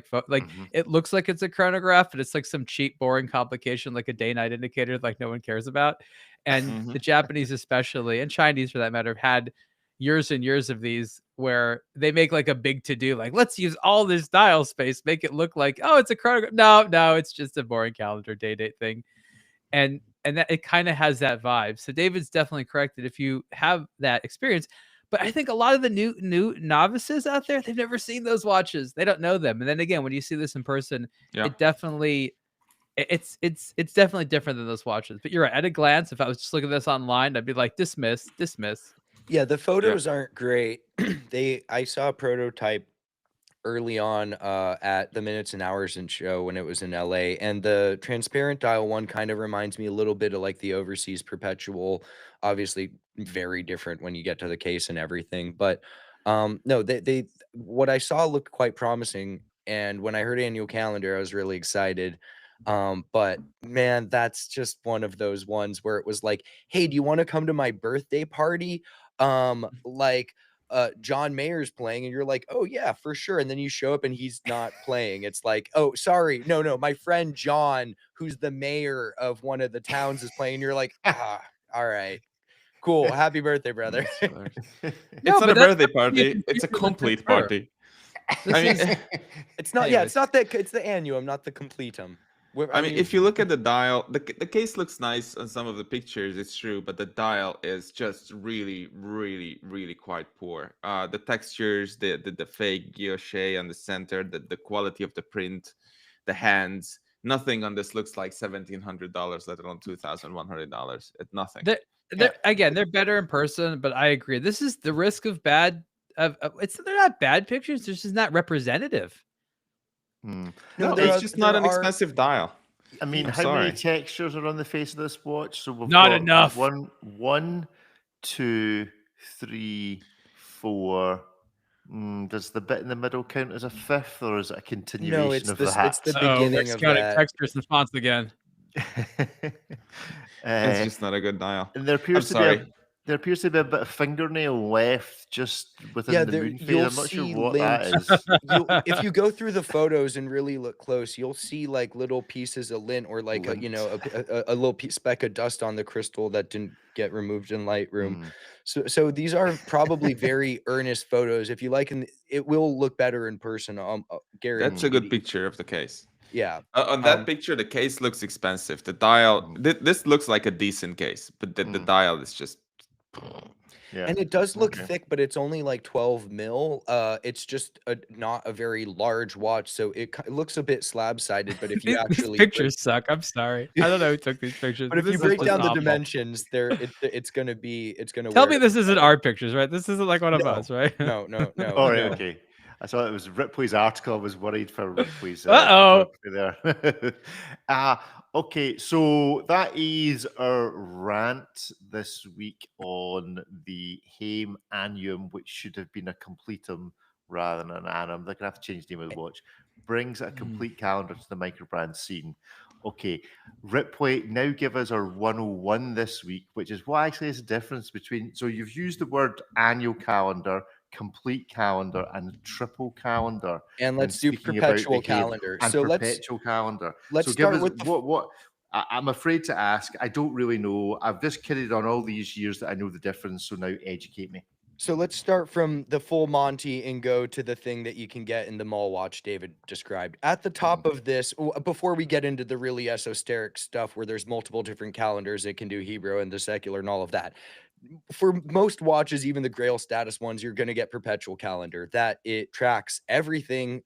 it looks like it's a chronograph, but it's like some cheap, boring complication, like a day-night indicator, like no one cares about. And the Japanese especially, and Chinese for that matter, have had years and years of these where they make like a big to-do, like let's use all this dial space, make it look like, oh, it's a chronograph. No, it's just a boring calendar date thing. And that it kind of has that vibe. So David's definitely correct that if you have that experience, but I think a lot of the new novices out there, they've never seen those watches. They don't know them. And then again, when you see this in person, it definitely it's definitely different than those watches. But you're right. At a glance, if I was just looking at this online, I'd be like, dismiss. Yeah, the photos aren't great. I saw a prototype early on at the Minutes and Hours and show when it was in LA, and the transparent dial one kind of reminds me a little bit of like the overseas Perpetual. Obviously very different when you get to the case and everything, but no, they what I saw looked quite promising, and when I heard annual calendar I was really excited. But man, that's just one of those ones where it was like, hey, do you want to come to my birthday party? John Mayer's playing, and you're like, oh yeah, for sure. And then you show up and he's not playing. It's like, oh, sorry, no, my friend John, who's the mayor of one of the towns, is playing. And you're like, all right, cool, happy birthday, brother. It's not a birthday party, it's a complete party. It's not. Yeah, it's not that. It's the annuum, not the completum. I mean, if you look at the dial, the case looks nice on some of the pictures, it's true, but the dial is just really, really, really quite poor. The textures, the fake guilloche on the center, the quality of the print, the hands, nothing on this looks like $1,700, let alone $2,100. It's nothing. Again, they're better in person, but I agree. This is the risk of bad. They're not bad pictures. They're just not representative. No, it's just not an expensive dial. I mean, how many textures are on the face of this watch? So we've not got enough. 1, 2, 3, 4. Does the bit in the middle count as a fifth, or is it a continuation of the hat? It's the beginning of that. Textures and fonts again. It's just not a good dial. And there I'm appears to be sorry. there appears to be a bit of fingernail left just within Yeah, the there moon phase. you'll I'm not sure see what that links. is. If you go through the photos and really look close, you'll see like little pieces of lint or like Lint. a little speck of dust on the crystal that didn't get removed in Lightroom. Mm. So these are probably very earnest photos. If you like, it will look better in person. Guaranteed. That's a good picture of the case. Yeah. On that picture, the case looks expensive. The dial, this looks like a decent case, but the dial is just. Yeah. And it does look thick, but it's only like 12 mil. It's just not a very large watch, so it looks a bit slab-sided. But if you these pictures suck. I'm sorry. I don't know who took these pictures. But if you this break is down the awful. dimensions, it's gonna Tell me this isn't our pictures, right? This isn't like one of us, right? No. Oh, right, okay. I thought it was Ripley's article. I was worried for Ripley's Uh-oh. photography there. Okay, so that is our rant this week on the Haim Annuum, which should have been a completum rather than an annum. They're going to have to change the name of the watch. Brings a complete calendar to the microbrand scene. Okay, Ripley, now give us our 101 this week, which is what actually is the difference between. So you've used the word annual calendar, complete calendar, and triple calendar. And let's do perpetual calendar. And so perpetual calendar. Let's so start give us with what I'm afraid to ask. I don't really know. I've just carried on all these years that I know the difference. So now educate me. So let's start from the full Monty and go to the thing that you can get in the mall watch David described. At the top of this, before we get into the really esoteric stuff where there's multiple different calendars, it can do Hebrew and the secular and all of that. For most watches, even the Grail status ones, you're going to get perpetual calendar, that it tracks everything,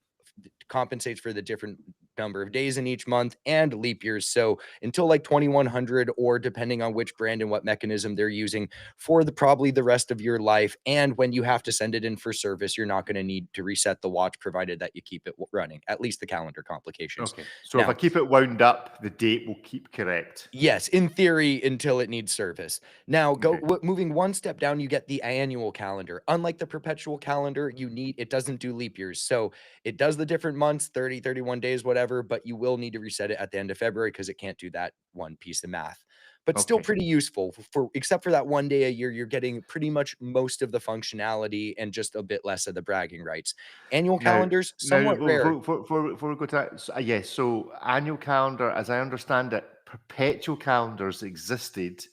compensates for the different number of days in each month and leap years. So until like 2100, or depending on which brand and what mechanism they're using, for probably the rest of your life. And when you have to send it in for service, you're not going to need to reset the watch, provided that you keep it running, at least the calendar complications. Okay. So now, if I keep it wound up, the date will keep correct. Yes, in theory, until it needs service. Now, moving one step down, you get the annual calendar. Unlike the perpetual calendar, it doesn't do leap years. So it does the different months, 30, 31 days, whatever, but you will need to reset it at the end of February because it can't do that one piece of math. But still pretty useful, except for that one day a year, you're getting pretty much most of the functionality and just a bit less of the bragging rights. Annual calendars, somewhat rare. Before we go to that, yes, so annual calendar, as I understand it, perpetual calendars existed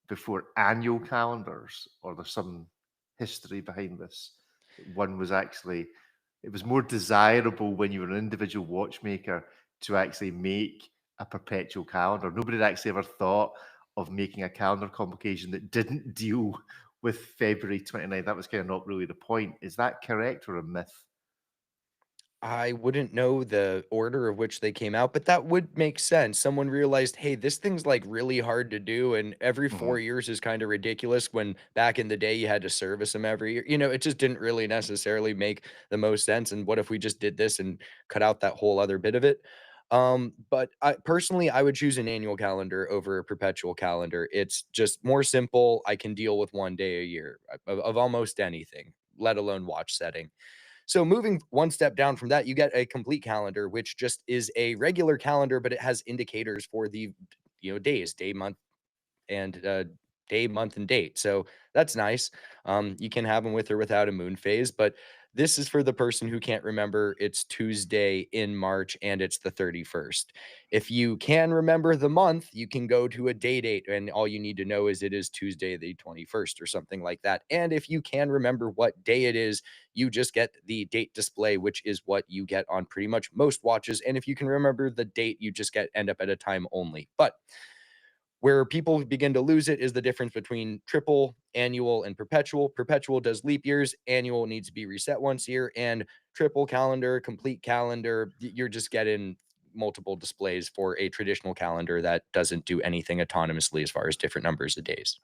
before annual calendars, or there's some history behind this. One was actually, it was more desirable when you were an individual watchmaker to actually make a perpetual calendar. Nobody had actually ever thought of making a calendar complication that didn't deal with February 29th. That was kind of not really the point. Is that correct or a myth? I wouldn't know the order of which they came out, but that would make sense. Someone realized, hey, this thing's like really hard to do, and every 4 years is kind of ridiculous, when back in the day you had to service them every year. It just didn't really necessarily make the most sense. And what if we just did this and cut out that whole other bit of it? But personally, I would choose an annual calendar over a perpetual calendar. It's just more simple. I can deal with one day a year of almost anything, let alone watch setting. So moving one step down from that, you get a complete calendar, which just is a regular calendar, but it has indicators for the days, day, month, and day, month, and date. So that's nice. You can have them with or without a moon phase, but this is for the person who can't remember it's Tuesday in March and it's the 31st. If you can remember the month, you can go to a date, and all you need to know is it is Tuesday the 21st or something like that. And if you can remember what day it is, you just get the date display, which is what you get on pretty much most watches. And if you can remember the date, you just end up at a time only. But where people begin to lose it is the difference between triple, annual, and perpetual. Perpetual does leap years. Annual needs to be reset once a year. And triple calendar, complete calendar, you're just getting multiple displays for a traditional calendar that doesn't do anything autonomously as far as different numbers of days.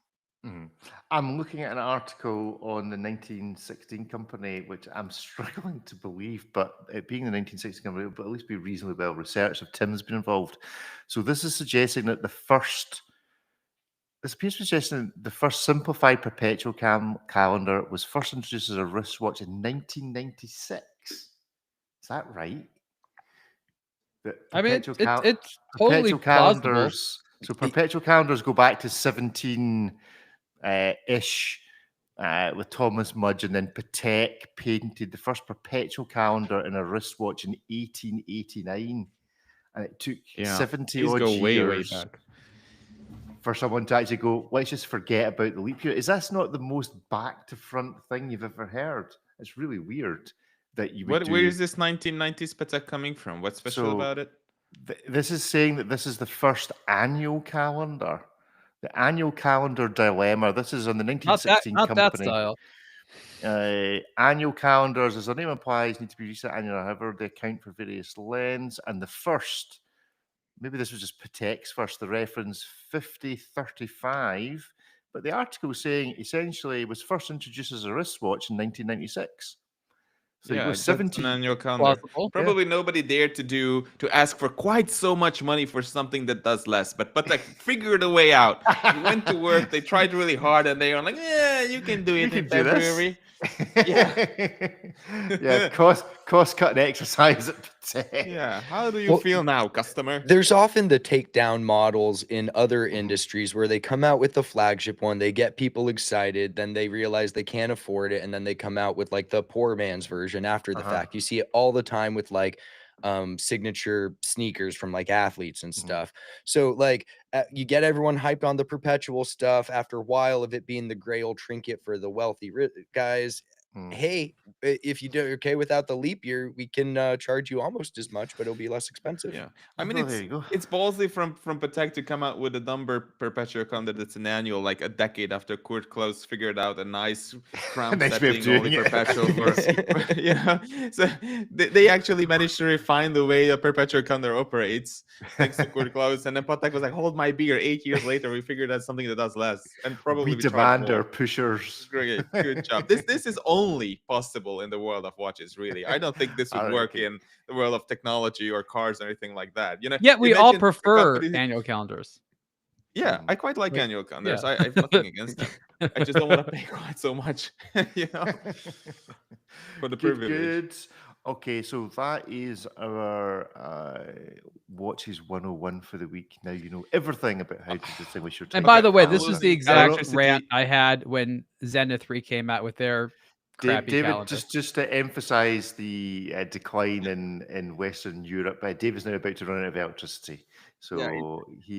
I'm looking at an article on the 1916 company, which I'm struggling to believe, but it being the 1916 company, it will at least be reasonably well researched if Tim's been involved. So this is suggesting that this appears to be suggesting the first simplified perpetual calendar was first introduced as a wristwatch in 1996. Is that right? I mean, Perpetual it's totally perpetual plausible. calendars. So perpetual calendars go back to 17 ish with Thomas Mudge, and then Patek painted the first perpetual calendar in a wristwatch in 1889, and it took 70 These odd go way years back. for someone to actually go, let's just forget about the leap year. Is that not the most back to front thing you've ever heard? It's really weird that you would Where is this 1990s Patek coming from? What's special about it? This is saying that this is the first annual calendar. The annual calendar dilemma. This is on the 1916 not that company. style. Annual calendars, as their name implies, need to be reset annually. However, they account for various lengths. And the first, maybe this was just Patek's first, the reference 5035. But the article is saying essentially it was first introduced as a wristwatch in 1996. So Yeah, you go 70 an annual calendar. Plausible. Probably nobody dared to ask for quite so much money for something that does less. But they figured a way out. They went to work. They tried really hard, and they were like, "Yeah, you can do it in February." Yeah, cost cutting exercise at Patek. Yeah. How do you feel now, customer? There's often the takedown models in other industries where they come out with the flagship one, they get people excited, then they realize they can't afford it, and then they come out with like the poor man's version after the fact. You see it all the time with like signature sneakers from like athletes and stuff. So like you get everyone hyped on the Perpetual stuff after a while of it being the grail trinket for the wealthy guys. Hey, if you do okay without the leap year, we can charge you almost as much, but it'll be less expensive. Yeah, I mean it's ballsy from Patek to come out with a number perpetual calendar that's an annual, like a decade after Kurt Klaus figured out a nice crown setting only perpetual for yeah. So they actually managed to refine the way a perpetual calendar operates thanks to Kurt Klaus, and then Patek was like, hold my beer. 8 years later, we figured out something that does less, and probably we demand our pushers. Great, good job. This is only possible in the world of watches, really. I don't think this would work in the world of technology or cars or anything like that. You know, yet we all prefer annual calendars. Yeah, I quite like annual calendars. I have nothing against them. I just don't want to pay quite so much, you know, for the privilege. Good. Okay, so that is our Watches 101 for the week. Now you know everything about how to distinguish your. And by the way, this is the exact rant I had when Zenith 3 came out with their crappy calendar. Just to emphasize the decline in Western Europe, David's now about to run out of electricity. So I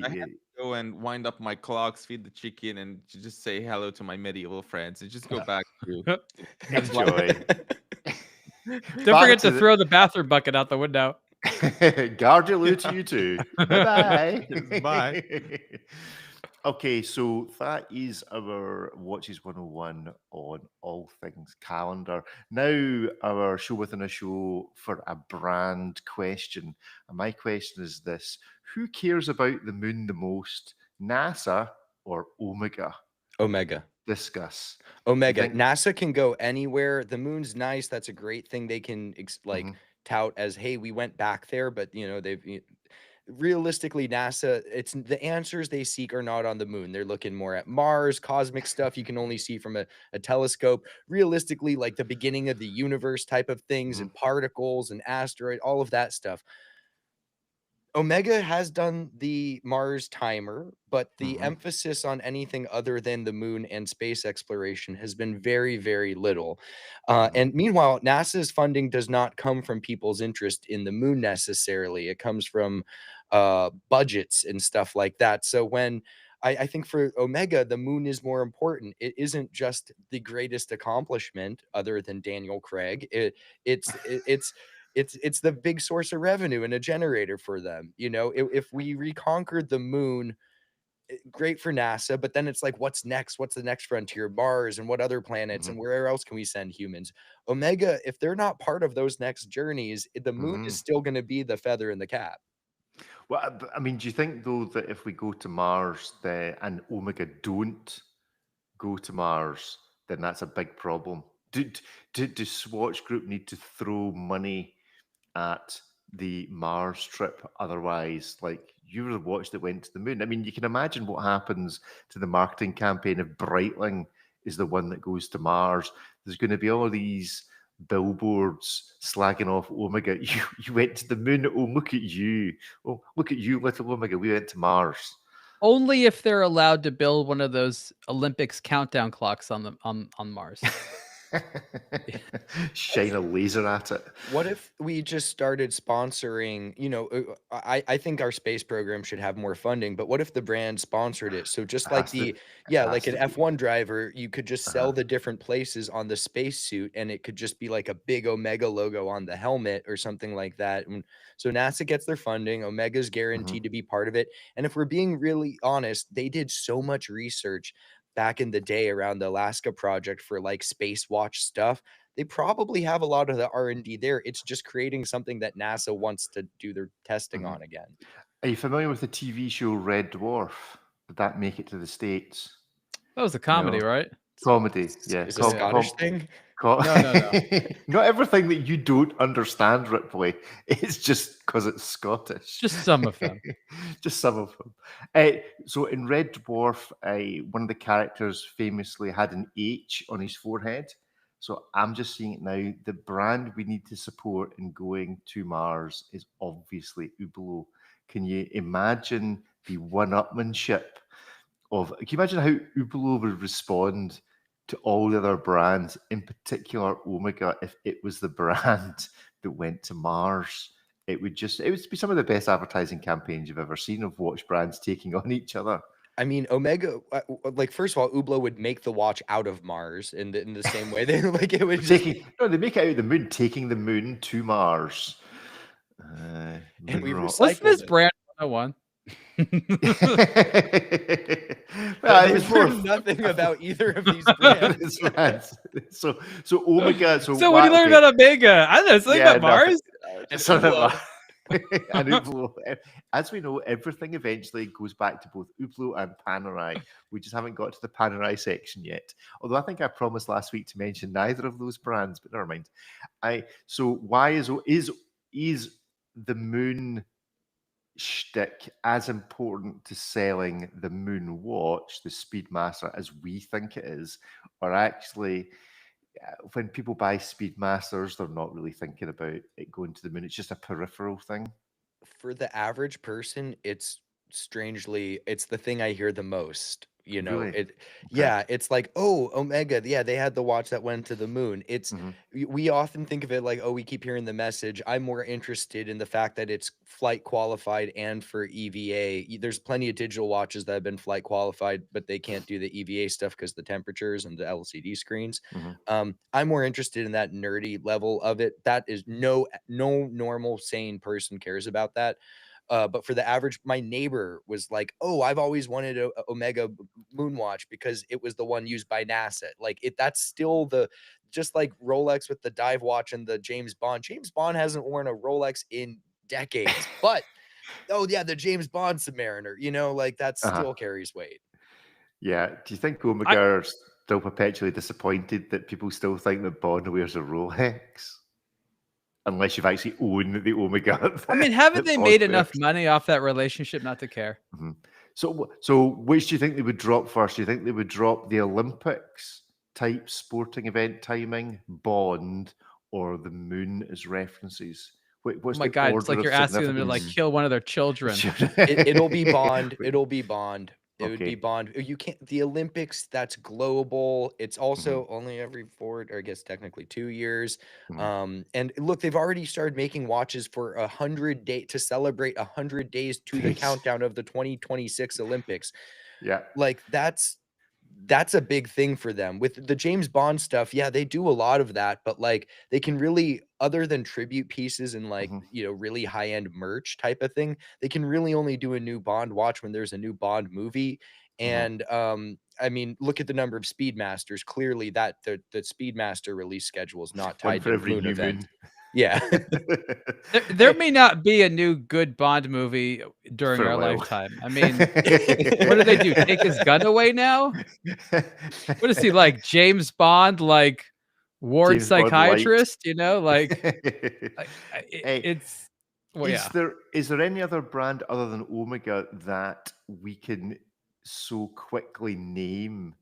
have to go and wind up my clocks, feed the chicken, and just say hello to my medieval friends, and just go back to enjoy. Don't forget to throw the bathroom bucket out the window. Gardilu to you too. Bye. Bye. Okay, so that is our Watches 101 on all things calendar. Now our show within a show for a brand question. And my question is this: who cares about the moon the most, NASA or Omega? Omega. Discuss. Omega. NASA can go anywhere. The moon's nice. That's a great thing. They can tout as, hey, we went back there, but you know, realistically, NASA, it's the answers they seek are not on the moon. They're looking more at Mars, cosmic stuff you can only see from a telescope. Realistically, like the beginning of the universe type of things and particles and asteroid, all of that stuff. Omega has done the Mars timer, but the emphasis on anything other than the moon and space exploration has been very, very little. And meanwhile, NASA's funding does not come from people's interest in the moon necessarily. It comes from budgets and stuff like that. So when I think for Omega, the moon is more important. It isn't just the greatest accomplishment other than Daniel Craig. It's the big source of revenue and a generator for them. You know, if we reconquered the moon, great for NASA, but then it's like, what's next? What's the next frontier? Mars and what other planets and where else can we send humans? Omega, if they're not part of those next journeys, the moon is still going to be the feather in the cap. Well, I mean, do you think though that if we go to Mars and Omega don't go to Mars, then that's a big problem? Do Swatch Group need to throw money at the Mars trip? Otherwise, like, you were the watch that went to the moon. I mean, you can imagine what happens to the marketing campaign if Breitling is the one that goes to Mars. There's going to be all these billboards slagging off Omega. You went to the moon. Oh, look at you. Oh, look at you, little Omega. We went to Mars. Only if they're allowed to build one of those Olympics countdown clocks on Mars. Shine a laser at it. What if we just started sponsoring, I think our space program should have more funding, but what if the brand sponsored it? So just like like an F1 driver, you could just sell the different places on the spacesuit, and it could just be like a big Omega logo on the helmet or something like that. And so NASA gets their funding, Omega's guaranteed to be part of it. And if we're being really honest, they did so much research back in the day around the Alaska project for like space watch stuff. They probably have a lot of the R&D there. It's just creating something that NASA wants to do their testing on again. Are you familiar with the TV show Red Dwarf? Did that make it to the States? That was a comedy, right? Comedy, yeah. It's a Scottish thing? No. Not everything that you don't understand, Ripley. It's just because it's Scottish. Just some of them. Just some of them. So in Red Dwarf, one of the characters famously had an H on his forehead. So I'm just seeing it now. The brand we need to support in going to Mars is obviously Hublot. Can you imagine the one-upmanship of? Can you imagine how Hublot would respond to all the other brands, in particular Omega, if it was the brand that went to Mars? It would be some of the best advertising campaigns you've ever seen of watch brands taking on each other. I mean, Omega, like, first of all, Hublot would make the watch out of Mars in the same way. They like it would they make it out of the moon, taking the moon to Mars. And we what's this brand 101? There's nothing about either of these brands. So Omega. So when you learn about Omega, I don't know something about Mars. And Hublot. As we know, everything eventually goes back to both Hublot and Panerai. We just haven't got to the Panerai section yet. Although I think I promised last week to mention neither of those brands, but never mind. So why is the moon shtick as important to selling the Moonwatch, the Speedmaster, as we think it is, or actually? When people buy Speedmasters, they're not really thinking about it going to the moon. It's just a peripheral thing. For the average person, it's the thing I hear the most. Really? It's like, oh, Omega, they had the watch that went to the moon. It's we often think of it like, oh, we keep hearing the message. I'm more interested in the fact that it's flight qualified and for EVA. There's plenty of digital watches that have been flight qualified, but they can't do the EVA stuff because the temperatures and the LCD screens. I'm more interested in that nerdy level of it. That is no normal sane person cares about that. But for the average, my neighbor was like, "Oh, I've always wanted a Omega Moonwatch because it was the one used by NASA." Like that's still just like Rolex with the dive watch and the James Bond. James Bond hasn't worn a Rolex in decades, but the James Bond Submariner, like that still carries weight. Yeah. Do you think Omega are still perpetually disappointed that people still think that Bond wears a Rolex? Unless you've actually owned the Omega. I mean, haven't they made enough money off that relationship not to care? So which do you think they would drop first? Do you think they would drop the Olympics type sporting event timing, Bond, or the moon as references? What's oh my God, it's like you're asking them to like kill one of their children. It'll be Bond. It'll be Bond. It would be Bond. You can't. The Olympics, that's global. It's also only every 4, or I guess technically 2 years. And look, they've already started making watches for 100 days to celebrate 100 days to the countdown of the 2026 Olympics. Yeah, like that's a big thing for them. With the James Bond stuff, they do a lot of that, but like they can really, other than tribute pieces and like really high-end merch type of thing, they can really only do a new Bond watch when there's a new Bond movie. And I mean, look at the number of Speedmasters. Clearly that the Speedmaster release schedule is not tied to every moon event. Yeah. there may not be a new good Bond movie during our lifetime. I mean, what do they do? Take his gun away now? What is he like? James Bond, like ward James psychiatrist? It's. Well, is there any other brand other than Omega that we can so quickly name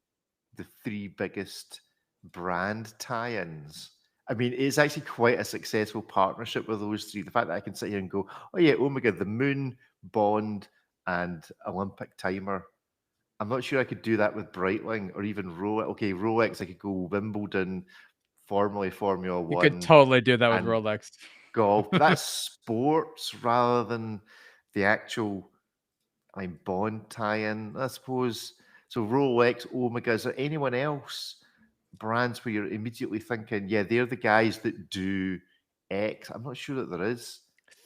the 3 biggest brand tie-ins? I mean, it's actually quite a successful partnership with those three. The fact that I can sit here and go, oh yeah, Omega, the Moon, Bond, and Olympic Timer. I'm not sure I could do that with Breitling or even Rolex. Okay, Rolex, I could go Wimbledon, formerly Formula You One. could totally do that with and Rolex. golf, but that's sports rather than the actual Bond tie-in, I suppose. So Rolex, Omega, is there anyone else, brands where you're immediately thinking, yeah, they're the guys that do X? I'm not sure that there is.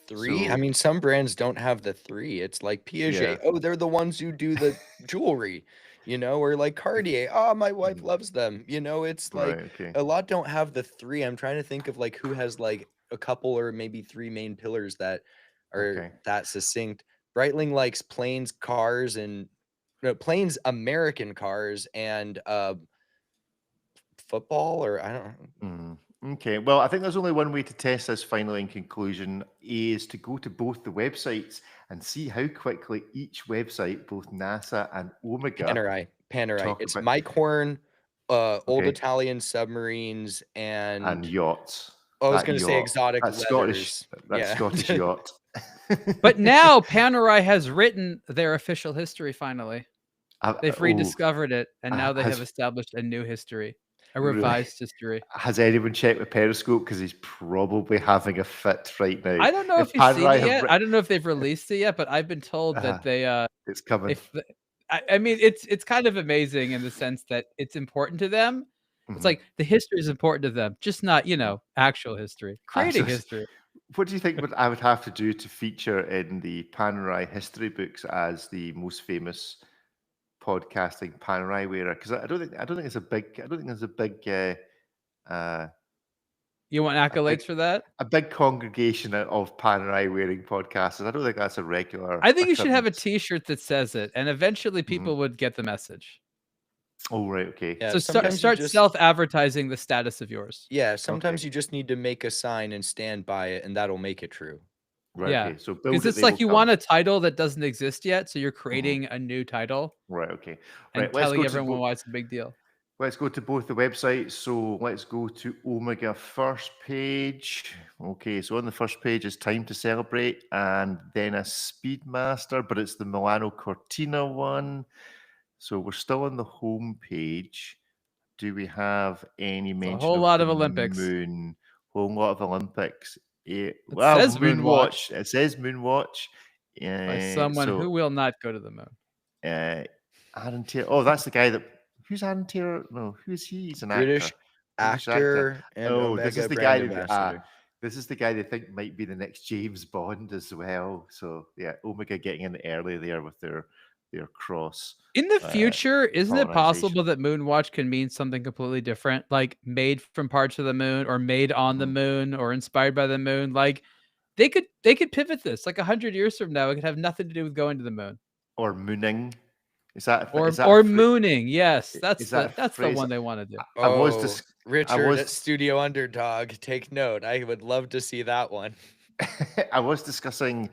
Three? I So, mean, some brands don't have the three. It's like Piaget. Yeah. Oh, they're the ones who do the jewelry, or like Cartier. Oh, my wife loves them. It's like right, okay. a lot don't have the three. I'm trying to think of like who has like a couple or maybe three main pillars that are Okay. that succinct. Breitling likes planes, cars, and planes, American cars, and football, or I don't know. Okay, well, I think there's only one way to test this finally in conclusion is to go to both the websites and see how quickly each website, both NASA and Omega, Panerai. talk It's about- Mike Horn, old Okay. Italian submarines, and yachts. I was That going to say yacht. exotic That's leathers. Scottish yacht. But now Panerai has written their official history finally. They've rediscovered it, and now they have established a new history, a revised history. Has anyone checked with Periscope? Because he's probably having a fit right now. I don't know if you've seen it yet. I don't know if they've released it yet, but I've been told that they it's coming. I mean, it's kind of amazing in the sense that it's important to them. It's like the history is important to them, just not, actual history, creating history. What do you think I would have to do to feature in the Panerai history books as the most famous podcasting Panerai wearer? Because I don't think it's a big. I don't think there's a big. You want accolades for that? A big congregation of Panerai wearing podcasters. I don't think that's a regular. I think you should have a T-shirt that says it, and eventually people would get the message. Oh, right, okay. Yeah, so start self-advertising the status of yours. Yeah, sometimes you just need to make a sign and stand by it, and that'll make it true. Right, yeah. Okay. So because it's like you want a title that doesn't exist yet, so you're creating a new title. Right, okay. And telling everyone why it's a big deal. Let's go to both the websites. So let's go to Omega first page. Okay, so on the first page is Time to Celebrate and then a Speedmaster, but it's the Milano Cortina one. So we're still on the home page. Do we have any mention? A whole lot of Olympics. Whole lot of Olympics. It says Moonwatch. It says Moonwatch. By someone who will not go to the moon. Aaron Taylor. Oh, that's the guy that. Who's Aaron Taylor? No, who is he? He's an British actor. And Omega this is the brand guy. ambassador. This is the guy they think might be the next James Bond as well. So yeah, Omega getting in early there with their cross. In the future, isn't it possible that Moonwatch can mean something completely different, like made from parts of the moon, or made on the moon, or inspired by the moon? Like they could pivot this. Like 100 years from now, it could have nothing to do with going to the moon or mooning. Is that mooning? Yes, that's the one they want to do. Richard at Studio Underdog, take note. I would love to see that one. I was discussing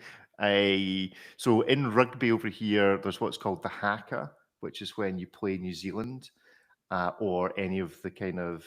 so in rugby over here, there's what's called the haka, which is when you play New Zealand or any of the kind of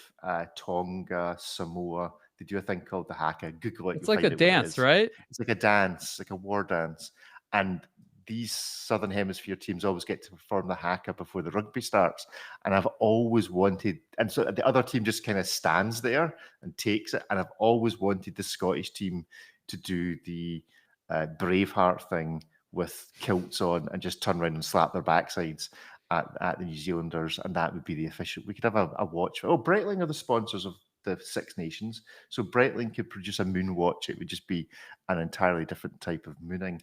Tonga, Samoa. They do a thing called the haka. Google it. It's like a dance, right? It's like a dance, like a war dance, and these Southern Hemisphere teams always get to perform the haka before the rugby starts. And I've always wanted, and so the other team just kind of stands there and takes it. And I've always wanted the Scottish team to do the Braveheart thing with kilts on and just turn around and slap their backsides at the New Zealanders. And that would be the official. We could have a watch. Oh, Breitling are the sponsors of the Six Nations. So Breitling could produce a moon watch. It would just be an entirely different type of mooning.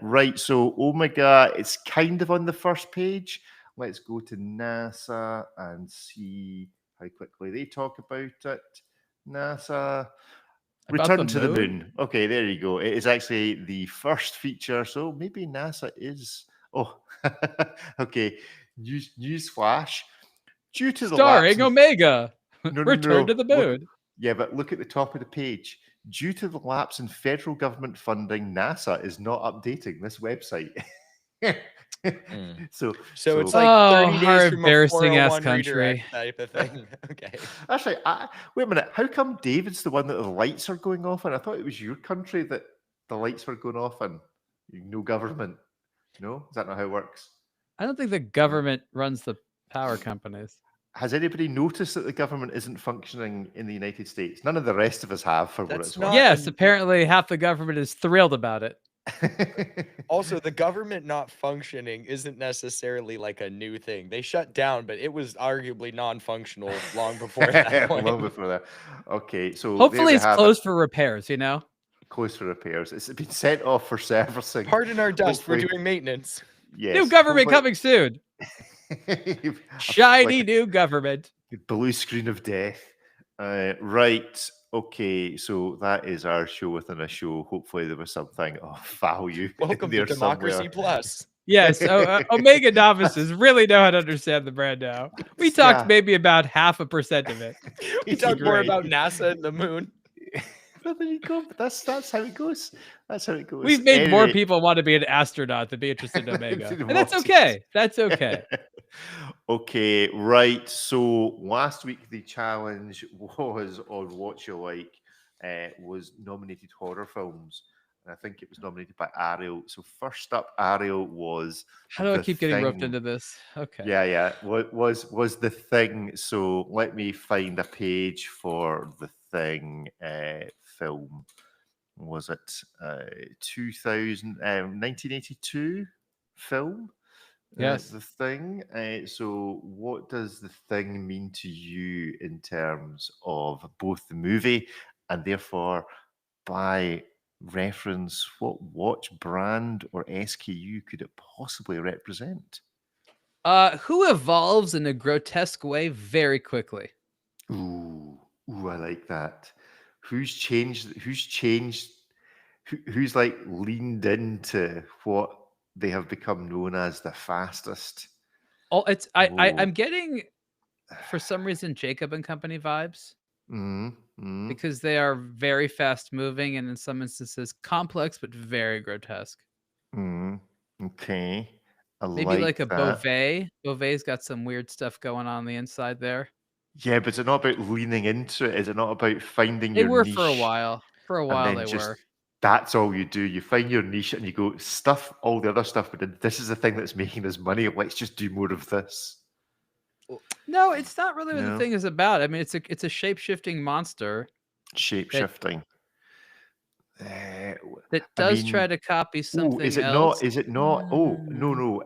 Right, so Omega, it's kind of on the first page. Let's go to NASA and see how quickly they talk about it. NASA, return to the moon. Okay, there you go. It is actually the first feature. So maybe NASA is... Oh, okay. News flash. Due to the starring Omega. Return to the moon. Yeah, but look at the top of the page. Due to the lapse in federal government funding, NASA is not updating this website. So it's like 30 days our from a embarrassing ass 401 country. redirect type of thing. Okay. Actually, wait a minute. How come David's the one that the lights are going off in? I thought it was your country that the lights were going off in. No government. No? Is that not how it works? I don't think the government runs the power companies. Has anybody noticed that the government isn't functioning in the United States? None of the rest of us have, for what it's worth. Yes, apparently half the government is thrilled about it. Also, the government not functioning isn't necessarily like a new thing. They shut down, but it was arguably non-functional long before that point. Long before that. Okay, so hopefully it's closed for repairs, you know? Closed for repairs. It's been sent off for servicing. Pardon our dust, Hopefully. we're doing maintenance. Yes. New government coming soon. Shiny like new government. Blue screen of death. Right. Okay. So that is our show within a show. Hopefully there was something of value. Welcome to Democracy Plus. Yes. Omega novices really know how to understand the brand now. We talked maybe about 0.5% of it. We talked more about NASA and the moon. Well, there you go. That's how it goes. That's how it goes. We've made more people want to be an astronaut than be interested in Omega. And that's okay. That's okay. Okay, right. So last week the challenge was on What You Like, was nominated horror films. And I think it was nominated by Ariel. So first up, Ariel was How do I keep getting roped into this? Okay. Yeah. Was The Thing. So let me find a page for The Thing film. Was it 1982 film? Yes. The Thing. So what does The Thing mean to you in terms of both the movie and therefore by reference, what watch brand or SKU could it possibly represent? Who evolves in a grotesque way very quickly? Ooh, I like that. Who's changed? Who's like leaned into what they have become known as the fastest? Oh, I'm getting, for some reason, Jacob and Company vibes. Because they are very fast moving and in some instances complex but very grotesque. Okay. Maybe like a Beauvais. Beauvais got some weird stuff going on the inside there. Yeah, but is it not about leaning into it? Is it not about finding your niche? They were for a while. For a while they were. That's all you do. You find your niche and you go, stuff all the other stuff, but this is the thing that's making us money. Let's just do more of this. No, it's not really what the thing is about. I mean, it's a shape-shifting monster. Shape-shifting. That does try to copy something else. Is it not? Oh, no.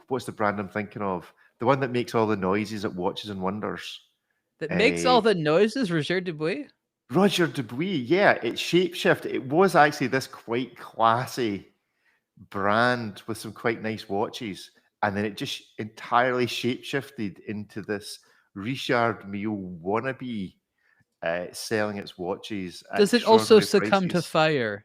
What's the brand I'm thinking of? The one that makes all the noises at Watches and Wonders. That makes all the noises? Roger Dubuis? Roger Dubuis, yeah. It's Shapeshift. It was actually this quite classy brand with some quite nice watches. And then it just entirely shapeshifted into this Richard Mille wannabe selling its watches. Does it also succumb to fire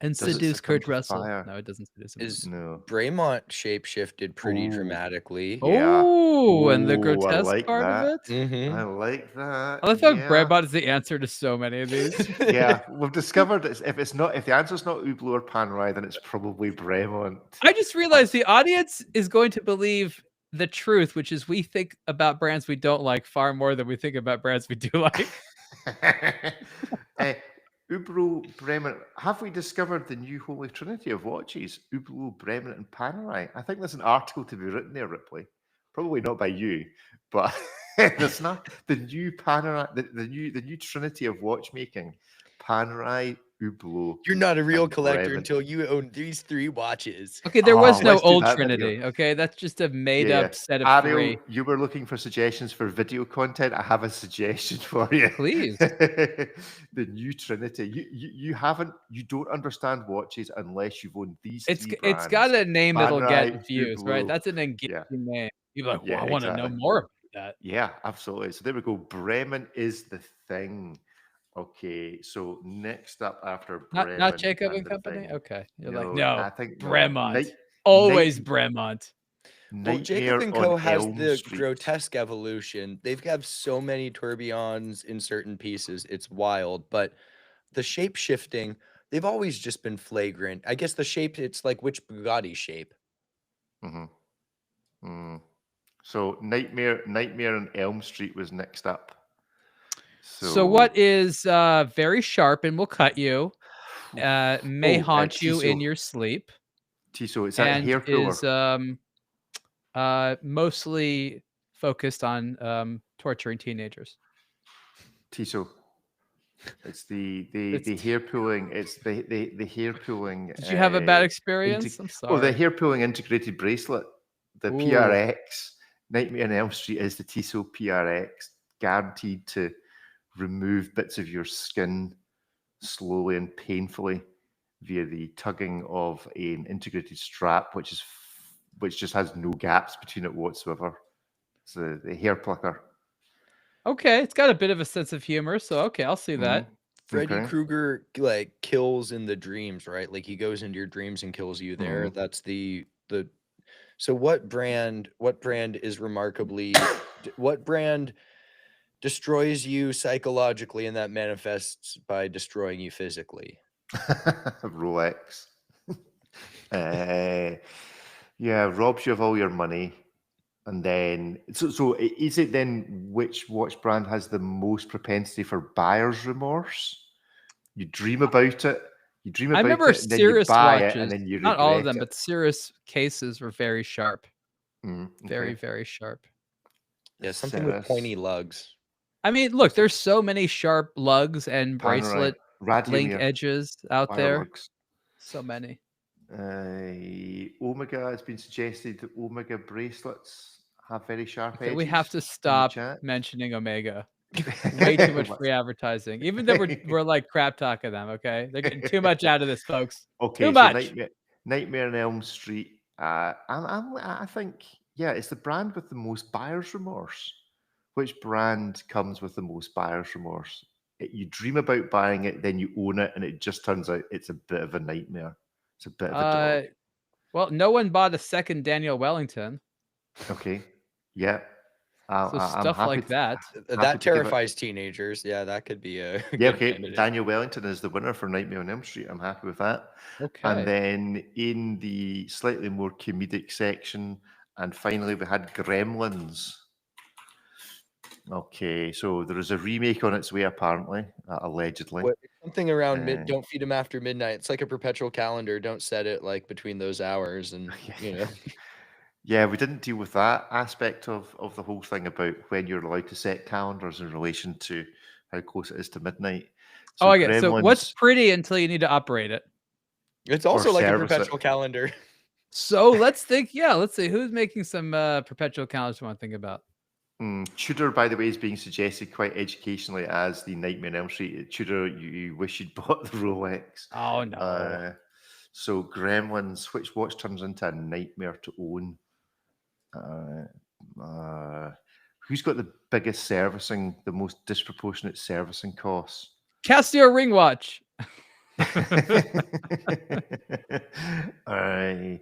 and seduce Kurt Russell? No, it doesn't seduce him. No. Bremont shapeshifted pretty dramatically. Yeah. Oh, and the grotesque part that. of it? I like that. I thought Bremont is the answer to so many of these. Yeah, we've discovered if the answer's not Hublot or Panerai, then it's probably Bremont. I just realized the audience is going to believe the truth, which is we think about brands we don't like far more than we think about brands we do like. Hublot, Bremont. Have we discovered the new holy trinity of watches? Hublot, Bremont, and Panerai. I think there's an article to be written there, Ripley. Probably not by you, but there's not the new Panerai, the new trinity of watchmaking. Panerai, Hublot. You're not a real collector until you own these 3 watches. Okay, there was no old trinity. Okay, that's just a made-up set of Ariel, 3. you were looking for suggestions for video content. I have a suggestion for you. Please. The new trinity. You don't understand watches unless you've owned these. It's got a name that'll get views, Hublot. right? That's an engaging name. You're like, I want to know exactly. more about that. Yeah, absolutely. So there we go. Bremont is the thing. Okay, so next up after Bremont, not Jacob and Company. Thing. Okay, you're No, like, no, I think Bremont. Always Bremont. Well, Jacob and Co has the grotesque evolution. They've got so many tourbillons in certain pieces. It's wild, but the shape shifting they've always just been flagrant. I guess the shape, it's like which Bugatti shape. So Nightmare on Elm Street was next up. So what is very sharp and will cut you, may haunt you in your sleep. Tissot, is that a hair puller? Is mostly focused on torturing teenagers. Tissot. It's the hair pulling. It's the hair pulling. Did you have a bad experience? I'm sorry. Oh, the hair pulling integrated bracelet, the PRX. Nightmare on Elm Street is the Tissot PRX, guaranteed to remove bits of your skin slowly and painfully via the tugging of an integrated strap, which just has no gaps between it whatsoever. So the hair plucker. Okay, it's got a bit of a sense of humor, so okay, I'll see that. Freddy Krueger like kills in the dreams, right? Like he goes into your dreams and kills you there. That's the. So what brand is remarkably what brand destroys you psychologically and that manifests by destroying you physically? Rolex. Robs you of all your money. And then, so is it then which watch brand has the most propensity for buyer's remorse? You dream about it. You dream about it, and then you buy it, and then you regret not all of them, it. but Cirrus cases were very sharp. Okay. Very, very sharp. Yeah, something with pointy lugs. I mean, look, there's so many sharp lugs and bracelet link edges out there. Lugs. So many. Omega has been suggested that Omega bracelets have very sharp edges. We have to stop mentioning Omega. Way too much free advertising. Even though we're like crap talking them, okay? They're getting too much out of this, folks. Okay, too much. Nightmare on Elm Street. I think, it's the brand with the most buyer's remorse. Which brand comes with the most buyer's remorse? You dream about buying it, then you own it, and it just turns out it's a bit of a nightmare. It's a bit of a dog. Well, no one bought a second Daniel Wellington. Okay. Yeah. Stuff like that. That terrifies teenagers. Yeah, that could be a candidate. Daniel Wellington is the winner for Nightmare on Elm Street. I'm happy with that. Okay. And then in the slightly more comedic section, and finally we had Gremlins. Okay, so there is a remake on its way, apparently, allegedly. Something around don't feed him after midnight. It's like a perpetual calendar. Don't set it like between those hours, and Yeah, we didn't deal with that aspect of the whole thing about when you're allowed to set calendars in relation to how close it is to midnight. So I get. So what's pretty until you need to operate it? It's also like a perpetual calendar. So let's think. Yeah, let's see who's making some perpetual calendars we want to think about. Tudor, by the way, is being suggested quite educationally as the Nightmare on Elm Street. Tudor, you wish you'd bought the Rolex. Oh no. So Gremlins, which watch turns into a nightmare to own? Who's got the biggest servicing, the most disproportionate servicing costs? Casio ring watch. A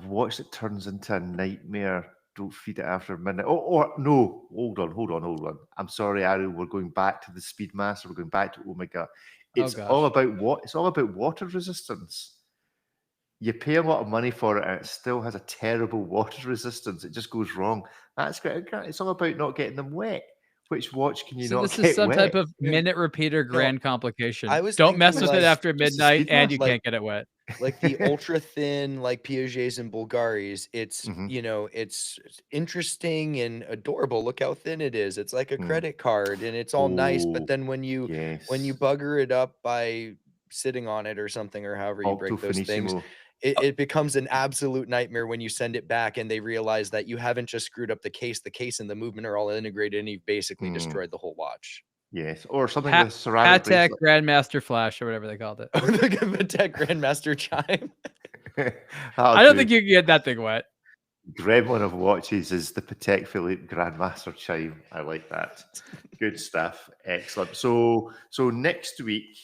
watch that turns into a nightmare. Don't feed it after midnight. Or no, hold on. I'm sorry, Ariel. We're going back to the Speedmaster. We're going back to Omega. It's all about what? It's all about water resistance. You pay a lot of money for it, and it still has a terrible water resistance. It just goes wrong. That's great. It's all about not getting them wet. Which watch can you not get wet? So this is some type of minute repeater grand complication. Don't mess with it after midnight, and you can't get it wet. Like the ultra thin, like Piagets and Bulgaris, it's it's interesting and adorable. Look how thin it is. It's like a credit card, and it's all nice. But then when you bugger it up by sitting on it or something, or however you break those things, it becomes an absolute nightmare when you send it back and they realize that you haven't just screwed up the case and the movement are all integrated, and you've basically destroyed the whole watch. Yes, or something with ceramic Patek Grandmaster Flash or whatever they called it. The Patek Grandmaster chime. I don't think you can get that thing wet. Gremlin of watches is the Patek Philippe Grandmaster chime. I like that. Good stuff. Excellent. So next week,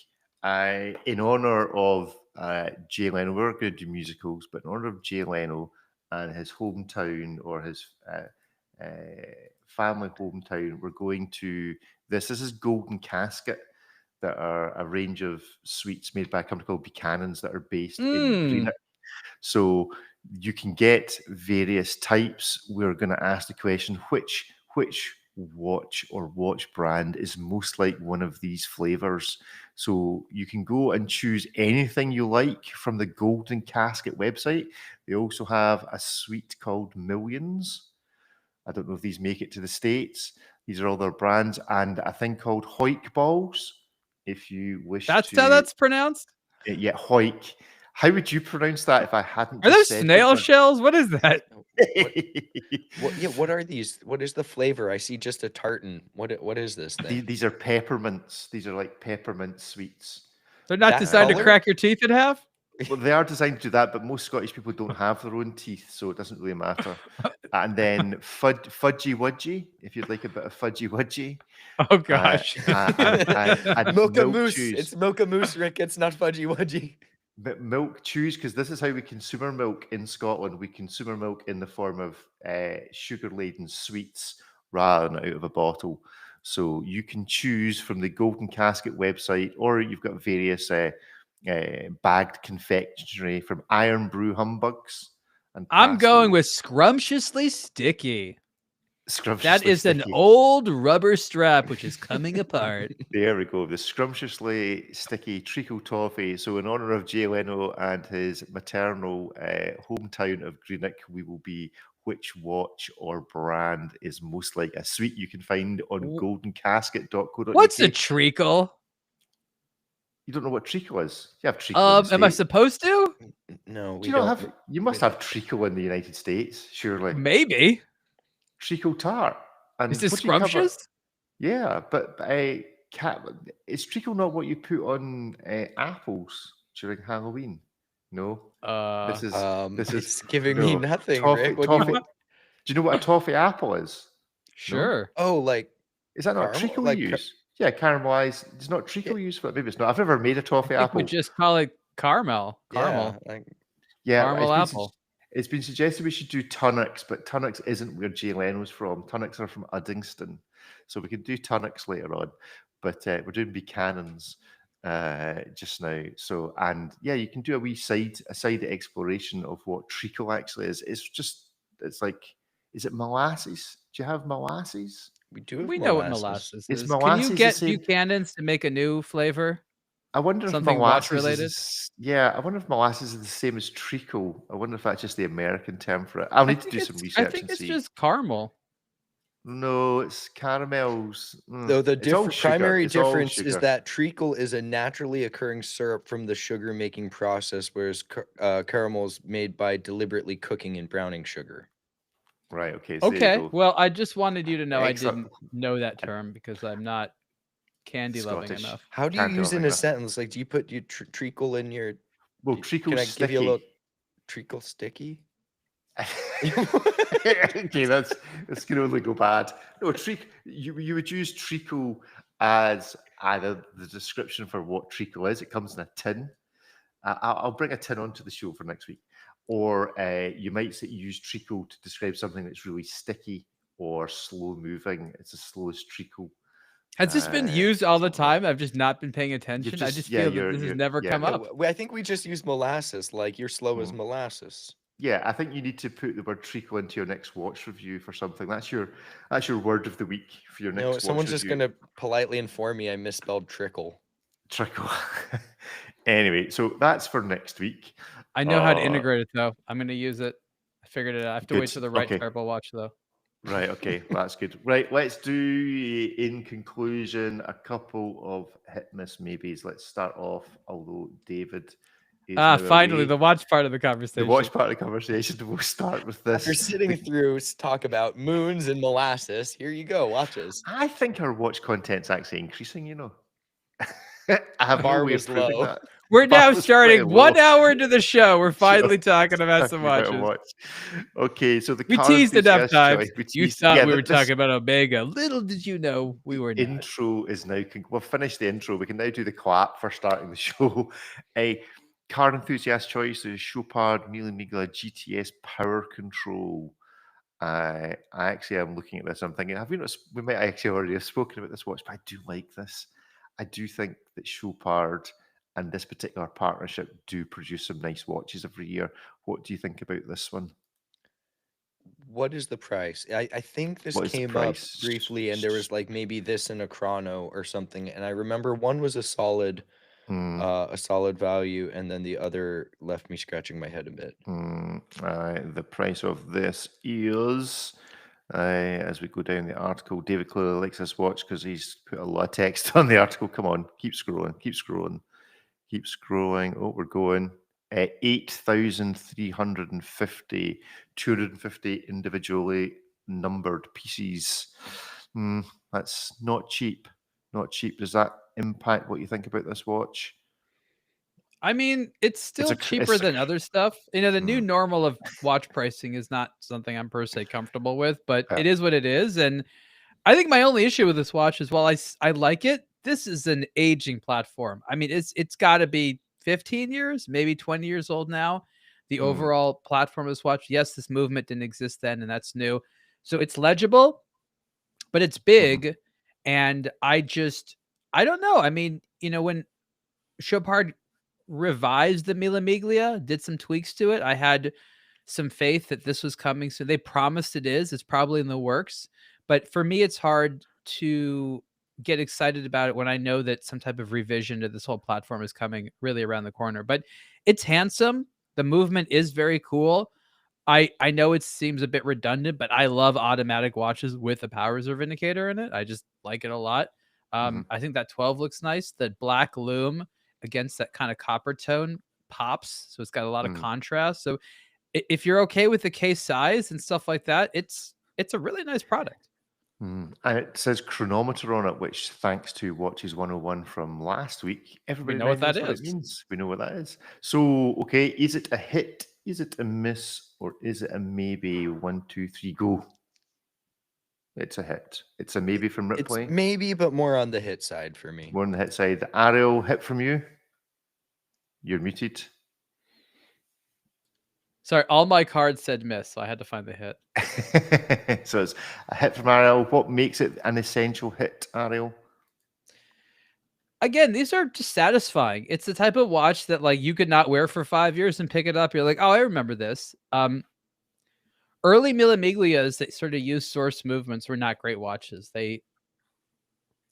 in honor of Jay Leno, we're going to do musicals, but in honor of Jay Leno and his hometown, or his family hometown, we're going to this is his golden casket that are a range of sweets made by a company called Buchanan's that are based in Greenock. So you can get various types. We're going to ask the question, which watch or watch brand is most like one of these flavors? So you can go and choose anything you like from the Golden Casket website. They also have a sweet called Millions. I don't know if these make it to the States. These are all their brands, and a thing called Hoik balls. If you wish That's to, how that's pronounced. Yeah, Hoik. How would you pronounce that if I hadn't? Are those just said snail it? shells? What is that? What are these? What is the flavor? I see just a tartan. What is this thing? These are peppermints. These are like peppermint sweets. They're not That designed to color? crack your teeth in half. Well, they are designed to do that, but most Scottish people don't have their own teeth, so it doesn't really matter. And then Fudgy-Wudgy, if you'd like a bit of Fudgy-Wudgy. Oh gosh. And Milka milk Moose. chews. It's Milka Moose, Rick. It's not Fudgy-Wudgy. But milk chews, because this is how we consume our milk in Scotland. We consume our milk in the form of sugar-laden sweets rather than out of a bottle. So you can choose from the Golden Casket website, or you've got various bagged confectionery from Iron Brew Humbugs. And I'm going pastilles. with scrumptiously sticky. Scrumptiously That is an sticky. old rubber strap which is coming apart. There we go. The scrumptiously sticky treacle toffee. So, in honor of Jay Leno and his maternal hometown of Greenock, we will be which watch or brand is most like a sweet you can find on goldencasket.co.uk. What's a treacle? You don't know what treacle is? You have treacle. In the Am I States. supposed to? No, Do you not have? You must have treacle in the United States, surely. Maybe. Treacle tart. And Is this what do you cover? scrumptious? Yeah, but is treacle not what you put on apples during Halloween? No, this is it's giving me nothing, Rick. What do toffee. Do you know what a toffee apple is? Sure. Oh, like Is that not caramel? treacle Like you use? Yeah, caramelized. It's not treacle used for it. Maybe it's not. I've never made a toffee I think apple. we just call it caramel. Yeah, like Caramel it's been, apple. it's been suggested we should do Tunnocks, but Tunnocks isn't where Jay Leno's from. Tunnocks are from Uddingston, so we can do Tunnocks later on. But we're doing Buchanan's just now. So, and yeah, you can do a wee side exploration of what treacle actually is. It's like, is it molasses? Do you have molasses? we do. Have We know what molasses Is is. molasses Can you the get same- Buchanan's to make a new flavor? I wonder if Something watch molasses related? I wonder if molasses is the same as treacle. I wonder if that's just the American term for it. I'll need to do some research I think and it's see. just caramel. No, it's caramels. Though the It's all sugar. primary It's all difference is sugar. that treacle is a naturally occurring syrup from the sugar making process, whereas caramel is made by deliberately cooking and browning sugar. Right. Okay. So there you Okay. go. Well, I just wanted you to know Excellent. I didn't know that term because I'm not candy loving Scottish. enough. How do you Can't use it in do a enough. sentence? Like, do you put treacle in your? Well, Can treacle's I sticky. give you a little treacle sticky? Okay, that's going to only go bad. No, you would use treacle as either the description for what treacle is. It comes in a tin. I'll bring a tin onto the show for next week. Or you might use treacle to describe something that's really sticky or slow moving. It's the slowest treacle. Has this been used all the something like time? I've just not been paying attention. I just- just yeah, feel that you're- this has you're- never yeah. come No, up. I think we just use molasses. Like you're slow as molasses. Yeah, I think you need to put the word treacle into your next watch review for something. That's your word of the week for your next No, watch someone's just review. gonna politely inform me I misspelled trickle. Trickle. Anyway, so that's for next week. I know how to integrate it though. I'm going to use it. I figured it out. I have to wait Good. for the right Okay. Turbo watch though. Right, okay, that's good. Right, let's do, in conclusion, a couple of hit miss maybes. Let's start off, although David is now Finally, away. the watch part of the conversation. The watch part of the conversation. We'll start with this. After sitting through talk about moons and molasses, here you go, watches. I think our watch content's actually increasing, you know. I have no Bar way of was proving low. that. We're now Bar was starting pretty 1 low. hour into the show. We're finally talking about some Talking about watches. Okay, so the We car teased enough enthusiast times. choice, You teased- thought yeah, we were this talking about Omega. Little did you know we were not. intro is now. We've finished the intro. We can now do the clap for starting the show. A car enthusiast choice is Chopard Mille Miglia GTS Power Control. I actually am looking at this. I'm thinking, have we not? We might actually already have spoken about this watch, but I do like this. I do think that Chopard and this particular partnership do produce some nice watches every year. What do you think about this one? What is the price? I think this What is the came up price? briefly, and there was like maybe this and a chrono or something. And I remember one was a solid value, and then the other left me scratching my head a bit. The price of this is, as we go down the article, David clearly likes this watch because he's put a lot of text on the article. Come on, keep scrolling, keep scrolling, keep scrolling. Oh, we're going. 8,350, 250 individually numbered pieces. That's not cheap. Not cheap. Does that impact what you think about this watch? I mean, it's still cheaper than other stuff. You know, the new normal of watch pricing is not something I'm per se comfortable with, but it is what it is. And I think my only issue with this watch is, while I like it, this is an aging platform. I mean, it's got to be 15 years, maybe 20 years old now. The overall platform of this watch, yes, this movement didn't exist then, and that's new. So it's legible, but it's big. And I don't know. I mean, you know, when Chopard revised the Mille Miglia, did some tweaks to it, I had some faith that this was coming. So they promised it is. It's probably in the works. But for me, it's hard to get excited about it when I know that some type of revision to this whole platform is coming really around the corner. But it's handsome. The movement is very cool. I know it seems a bit redundant, but I love automatic watches with a power reserve indicator in it. I just like it a lot. I think that 12 looks nice. The black lume against that kind of copper tone pops. So it's got a lot of contrast. So if you're okay with the case size and stuff like that, it's a really nice product. And it says chronometer on it, which, thanks to Watches 101 from last week, everybody know what that knows what it means. We know what that is. So, okay, is it a hit? Is it a miss? Or is it a maybe? 1, 2, 3, go. It's a hit. It's a maybe from Ripley. It's maybe, but more on the hit side for me. More on the hit side. The Ariel hit from you. You're muted. Sorry, all my cards said miss, so I had to find the hit. So it's a hit from Ariel. What makes it an essential hit, Ariel? Again, these are just satisfying. It's the type of watch that, like, you could not wear for 5 years and pick it up. You're like, oh, I remember this. Early Mille Miglias that sort of used source movements were not great watches. They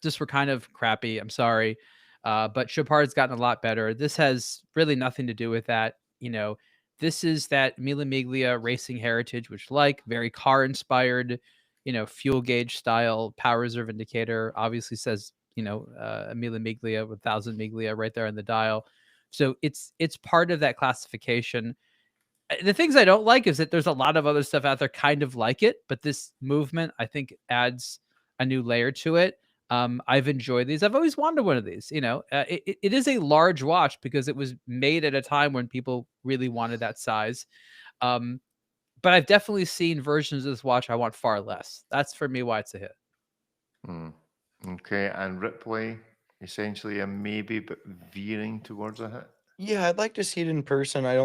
just were kind of crappy. I'm sorry. But Chopard's gotten a lot better. This has really nothing to do with that. You know, this is that Mille Miglia racing heritage, which, like, very car inspired, you know, fuel gauge style power reserve indicator. Obviously says, you know, a Mille Miglia with 1,000 Miglia right there on the dial. So it's part of that classification. The things I don't like is that there's a lot of other stuff out there kind of like it, but this movement, I think, adds a new layer to it. I've enjoyed these. I've always wanted one of these. You know, it is a large watch because it was made at a time when people really wanted that size. But I've definitely seen versions of this watch I want far less. That's for me why it's a hit. Okay, and Ripley, essentially a maybe, but veering towards a hit. Yeah, I'd like to see it in person. I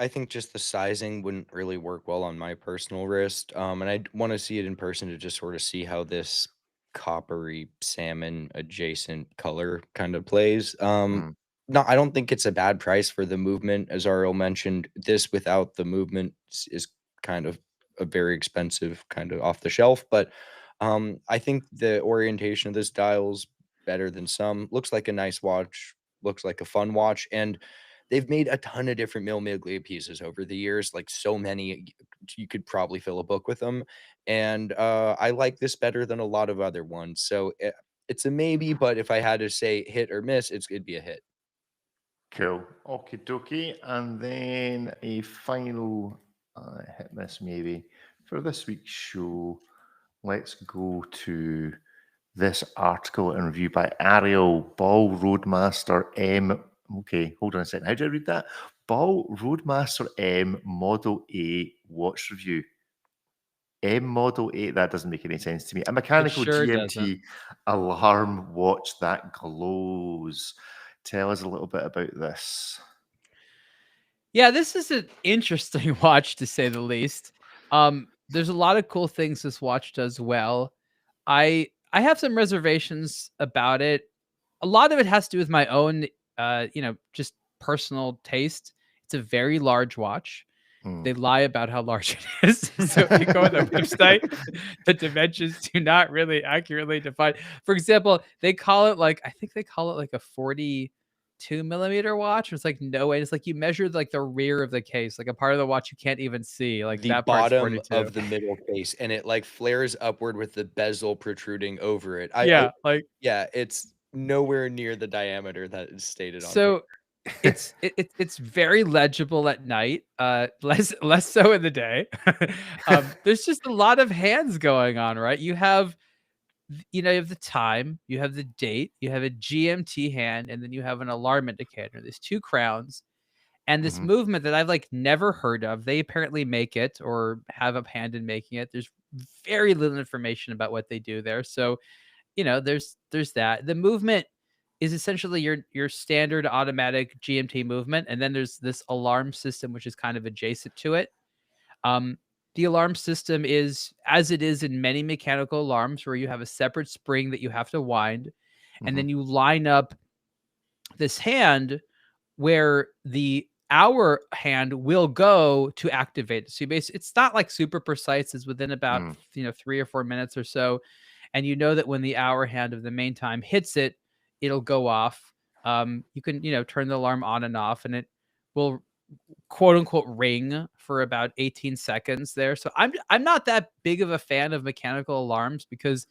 think just the sizing wouldn't really work well on my personal wrist. And I'd want to see it in person to just sort of see how this coppery salmon adjacent color kind of plays. No, I don't think it's a bad price for the movement. As Ariel mentioned, this without the movement is kind of a very expensive, kind of off the shelf. But I think the orientation of this dial's better than some. Looks like a nice watch. Looks like a fun watch. And they've made a ton of different Mille Miglia pieces over the years, like so many, you could probably fill a book with them. And I like this better than a lot of other ones. So it's a maybe, but if I had to say hit or miss, it'd be a hit. Cool. Okie dokie. And then a final hit miss maybe for this week's show. Let's go to this article and review by Ariel, Ball Roadmaster M. Okay, hold on a second. How do I read that? Ball Roadmaster M Model A watch review. M Model 8, that doesn't make any sense to me. A mechanical GMT alarm watch that glows. Tell us a little bit about this. Yeah, this is an interesting watch, to say the least. There's a lot of cool things this watch does well. I have some reservations about it. a lot of it has to do with my own, just personal taste. It's a very large watch. They lie about how large it is. So if you go on their website, the dimensions do not really accurately define. For example, I think they call it like a 42 millimeter watch. It's like no way. It's like you measure like the rear of the case, like a part of the watch you can't even see. Like the that part's bottom 42. of the middle case, and it like flares upward with the bezel protruding over it. It's nowhere near the diameter that is stated on. So it's very legible at night, less so in the day. There's just a lot of hands going on, right? You have the time, you have the date, you have a GMT hand, and then you have an alarm indicator. There's 2 crowns, and this movement that I've like never heard of. They apparently make it or have a hand in making it. There's very little information about what they do there. So, there's that. The movement is essentially your standard automatic GMT movement, and then there's this alarm system which is kind of adjacent to it. The alarm system is as it is in many mechanical alarms, where you have a separate spring that you have to wind, and then you line up this hand where the hour hand will go to activate it. So it's not like super precise. It's within about 3 or 4 minutes or so, and you know that when the hour hand of the main time hits it, it'll go off. You can turn the alarm on and off, and it will quote unquote ring for about 18 seconds there. So I'm not that big of a fan of mechanical alarms because,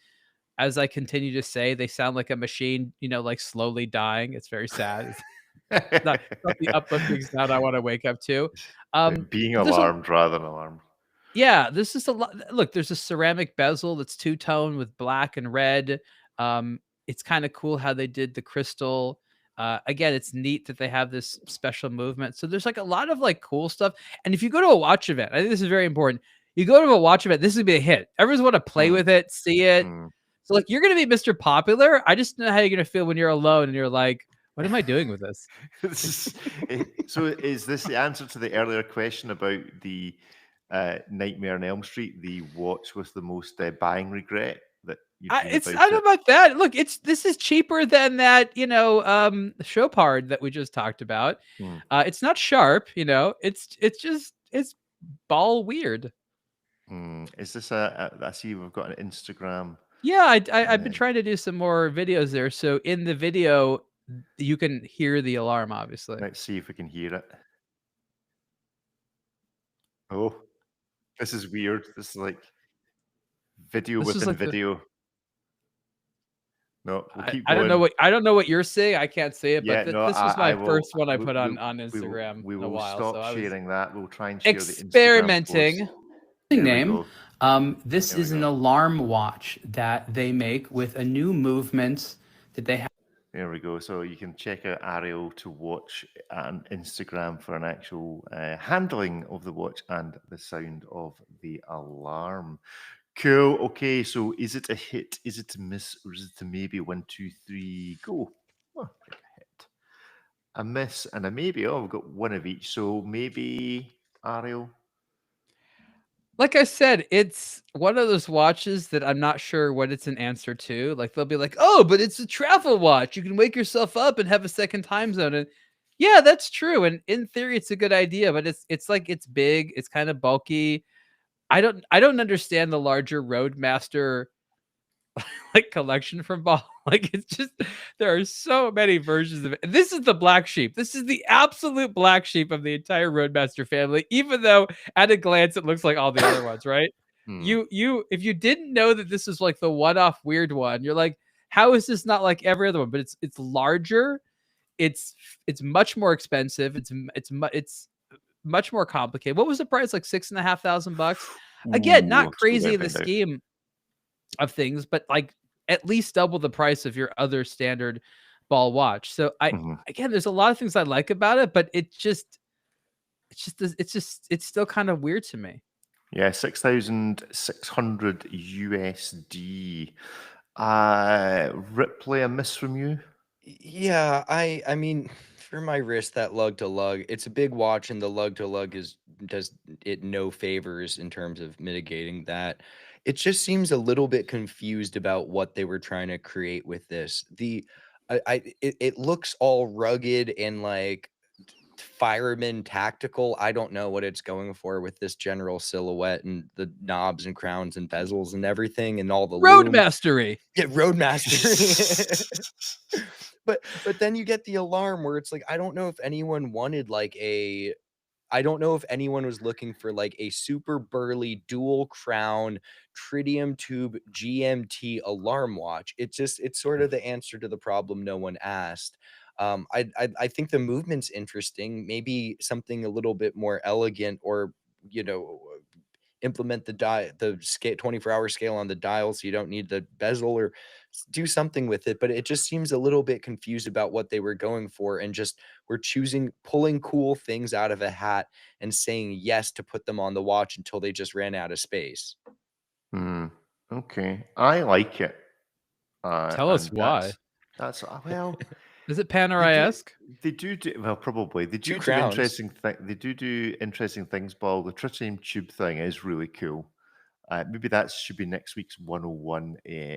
as I continue to say, they sound like a machine, like slowly dying. It's very sad. It's not the uplifting sound I want to wake up to. Being alarmed rather than alarmed. Yeah, this is a lot. Look, there's a ceramic bezel that's 2-tone with black and red. It's kind of cool how they did the crystal. Again, it's neat that they have this special movement. So there's like a lot of like cool stuff. And if you go to a watch event, I think this is very important. You go to a watch event, this is gonna be a hit. Everyone's want to play with it, see it. So like you're gonna be Mr. Popular. I just know how you're gonna feel when you're alone and you're like, what am I doing with this? So is this the answer to the earlier question about the Nightmare on Elm Street, the watch with the most buying regret? I don't know about that. Look, this is cheaper than that, Chopard that we just talked about. It's not sharp, it's ball weird. Is this I see we've got an Instagram. Yeah, I've been trying to do some more videos there. So in the video, you can hear the alarm, obviously. Let's see if we can hear it. Oh, this is weird. This is like video within video. No, we'll keep going. I don't know what you're saying. I can't say it, but this was my first one I put on Instagram. We will in a while, stop sharing that. We'll try and share experimenting. The name. This is an alarm watch that they make with a new movement that they have. There we go. So you can check out Ariel to watch on Instagram for an actual handling of the watch and the sound of the alarm. Cool. Okay, so is it a hit? Is it a miss? Or is it a maybe? 1, 2, 3, go. Oh, like a hit, a miss, and a maybe. Oh, we've got one of each. So maybe Ariel. Like I said, it's one of those watches that I'm not sure what it's an answer to. Like they'll be like, "Oh, but it's a travel watch. You can wake yourself up and have a second time zone." And yeah, that's true. And in theory, it's a good idea. But it's like it's big. It's kind of bulky. I don't understand the larger Roadmaster like collection from Ball. Like it's just there are so many versions of it. This is the black sheep. This is the absolute black sheep of the entire Roadmaster family, even though at a glance it looks like all the other ones, right? You if you didn't know that this is like the one-off weird one, you're like, how is this not like every other one? But it's larger, it's much more expensive, it's much more complicated. What was the price? Like $6,500? Again, not crazy in the scheme of things, but like at least double the price of your other standard Ball watch. So again, there's a lot of things I like about it, but it's still kind of weird to me. Yeah, 6,600 USD. Ripley, a miss from you? Yeah, I mean, for my wrist, that lug to lug, it's a big watch, and the lug to lug does it no favors in terms of mitigating that. It just seems a little bit confused about what they were trying to create with this. The it looks all rugged and like fireman tactical. I don't know what it's going for with this general silhouette and the knobs and crowns and bezels and everything and all the Roadmastery. Yeah, Roadmaster. but then you get the alarm where it's like, I don't know if anyone wanted like I don't know if anyone was looking for like a super burly dual crown tritium tube GMT alarm watch. It's sort of the answer to the problem no one asked. I think the movement's interesting. Maybe something a little bit more elegant, or implement the scale 24-hour scale on the dial, so you don't need the bezel, or do something with it. But it just seems a little bit confused about what they were going for, and just were pulling cool things out of a hat and saying yes to put them on the watch until they just ran out of space. Okay, I like it. Tell us why. That's well. Is it Panerai-esque? They do well, probably. They do interesting things. They do interesting things, Paul. The tritium tube thing is really cool. Maybe that should be next week's 101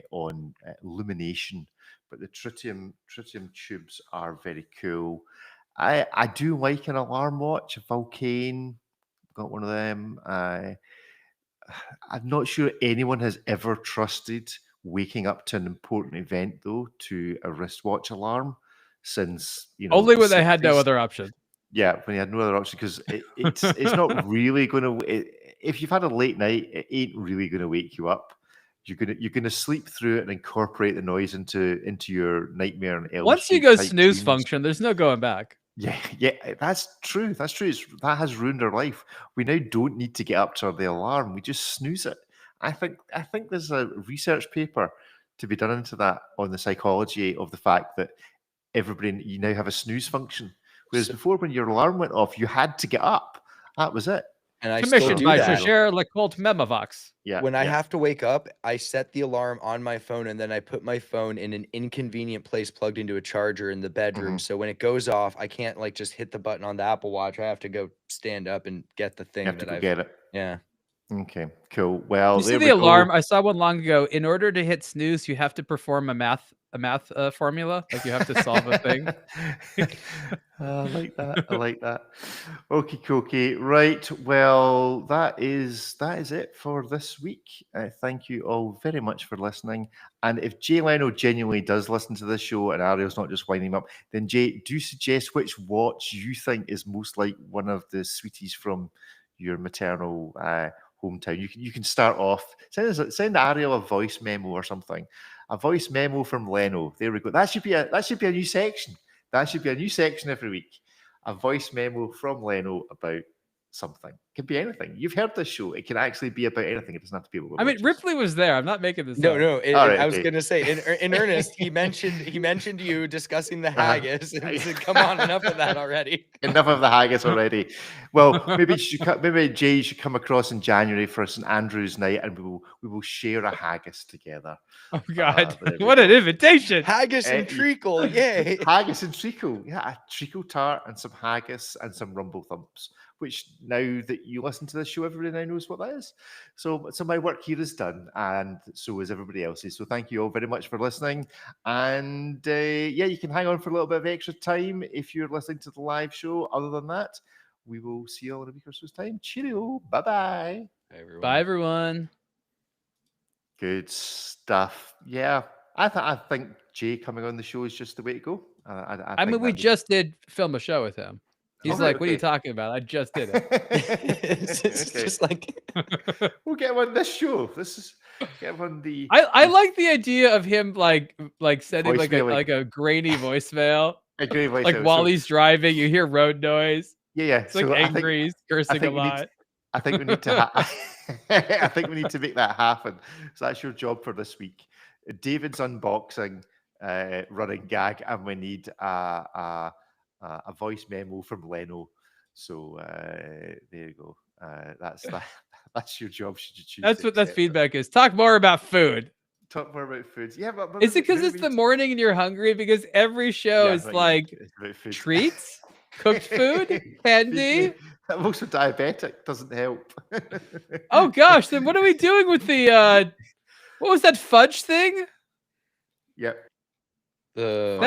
on illumination. But the tritium tubes are very cool. I do like an alarm watch. A Vulcane, got one of them. I'm not sure anyone has ever trusted waking up to an important event though to a wristwatch alarm since only when they had no other option. Yeah, when you had no other option, because it's not really going to. If you've had a late night, it ain't really going to wake you up. You're gonna sleep through it and incorporate the noise into your nightmare and once you go snooze function, there's no going back. Yeah, that's true. That's true. That has ruined our life. We now don't need to get up to the alarm. We just snooze it. I think there's a research paper to be done into that on the psychology of the fact that you now have a snooze function, whereas before, when your alarm went off, you had to get up. That was it. And I commissioned by Chaucher Lecolt Memovox. Yeah. When I have to wake up, I set the alarm on my phone, and then I put my phone in an inconvenient place plugged into a charger in the bedroom. So when it goes off, I can't like just hit the button on the Apple Watch. I have to go stand up and get the thing get it. Yeah. Okay, cool. Well, you see the alarm? I saw one long ago. In order to hit snooze, you have to perform a math formula. Like you have to solve a thing. I like that. Okay. Right. Well, that is it for this week. Thank you all very much for listening. And if Jay Leno genuinely does listen to this show and Ariel's not just winding him up, then Jay, do suggest which watch you think is most like one of the sweeties from your maternal hometown. You can start off. Send Ariel a voice memo or something. A voice memo from Leno. There we go. That should be a new section. That should be a new section every week. A voice memo from Leno about something. It can be anything. You've heard this show. It can actually be about anything. It doesn't have to be about watches. Ripley was there. I'm not making this up. No. I was going to say, in earnest, he mentioned you discussing the haggis. And he said, come on, enough of that already. Enough of the haggis already. Well, maybe Jay should come across in January for St. Andrew's night, and we will share a haggis together. Oh God! What an invitation! Haggis and treacle, yay! Haggis and treacle, yeah, a treacle tart and some haggis and some rumble thumps. Which now that you listen to this show, everybody now knows what that is. So my work here is done, and so is everybody else's. So thank you all very much for listening. And you can hang on for a little bit of extra time if you're listening to the live show. Other than that, we will see you all in a week or so's time. Cheerio. Bye-bye. Bye, everyone. Good stuff. Yeah, I think Jay coming on the show is just the way to go. I mean, we just did film a show with him. He's like, what are you talking about? I just did it. It's just like we'll get him on this show. Get him on the. I like the idea of him like sending like a grainy voicemail. A grainy voicemail. Like while he's driving, you hear road noise. Yeah. It's like angry, he's cursing a lot. I think we need to. I think we need to make that happen. So that's your job for this week. David's unboxing, running gag, and we need a voice memo from Leno. So there you go. That's your job. Should you choose? That's what that feedback is. Talk more about food. Talk more about foods. Yeah, but is it because it's the morning and you're hungry? Because every show is like treats, cooked food, candy. I'm also diabetic. Doesn't help. Oh gosh, then what are we doing with the? What was that fudge thing? Yep. The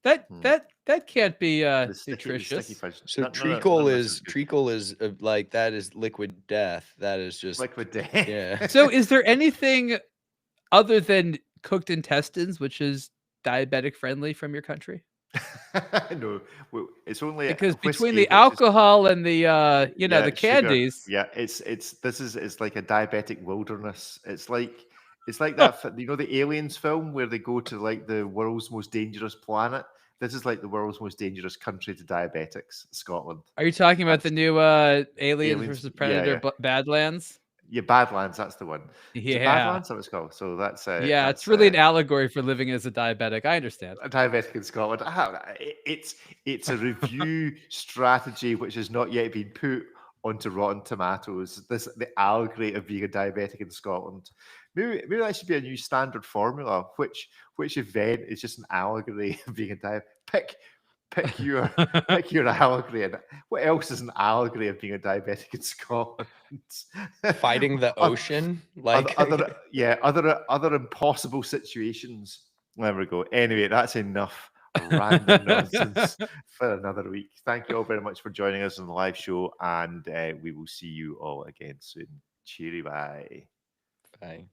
That can't be The sticky nutritious. fudge. so None of treacle this good. is like that is liquid death. That is just Liquid death. yeah. So is there anything other than cooked intestines which is diabetic friendly from your country? No, well, it's only Because between whiskey, the alcohol and the the sugar. candies, Yeah, it's like a diabetic wilderness. It's like that the Aliens film where they go to like the world's most dangerous planet. This is like the world's most dangerous country to diabetics, Scotland. are you talking about the new Aliens Aliens, versus Predator Badlands? Yeah, Badlands, that's the one. Is it Yeah. Badlands, that was called. So that's Yeah, it's really an allegory for living as a diabetic. I understand. a diabetic in Scotland. It's a review strategy which has not yet been put onto Rotten Tomatoes. The allegory of being a diabetic in Scotland. Maybe that should be a new standard formula. Which event is just an allegory of being a diabetic? Pick your allegory. And what else is an allegory of being a diabetic in Scotland? Fighting the ocean, like other impossible situations. There we go. Anyway, that's enough random nonsense for another week. Thank you all very much for joining us on the live show, and we will see you all again soon. Cheery bye. Bye.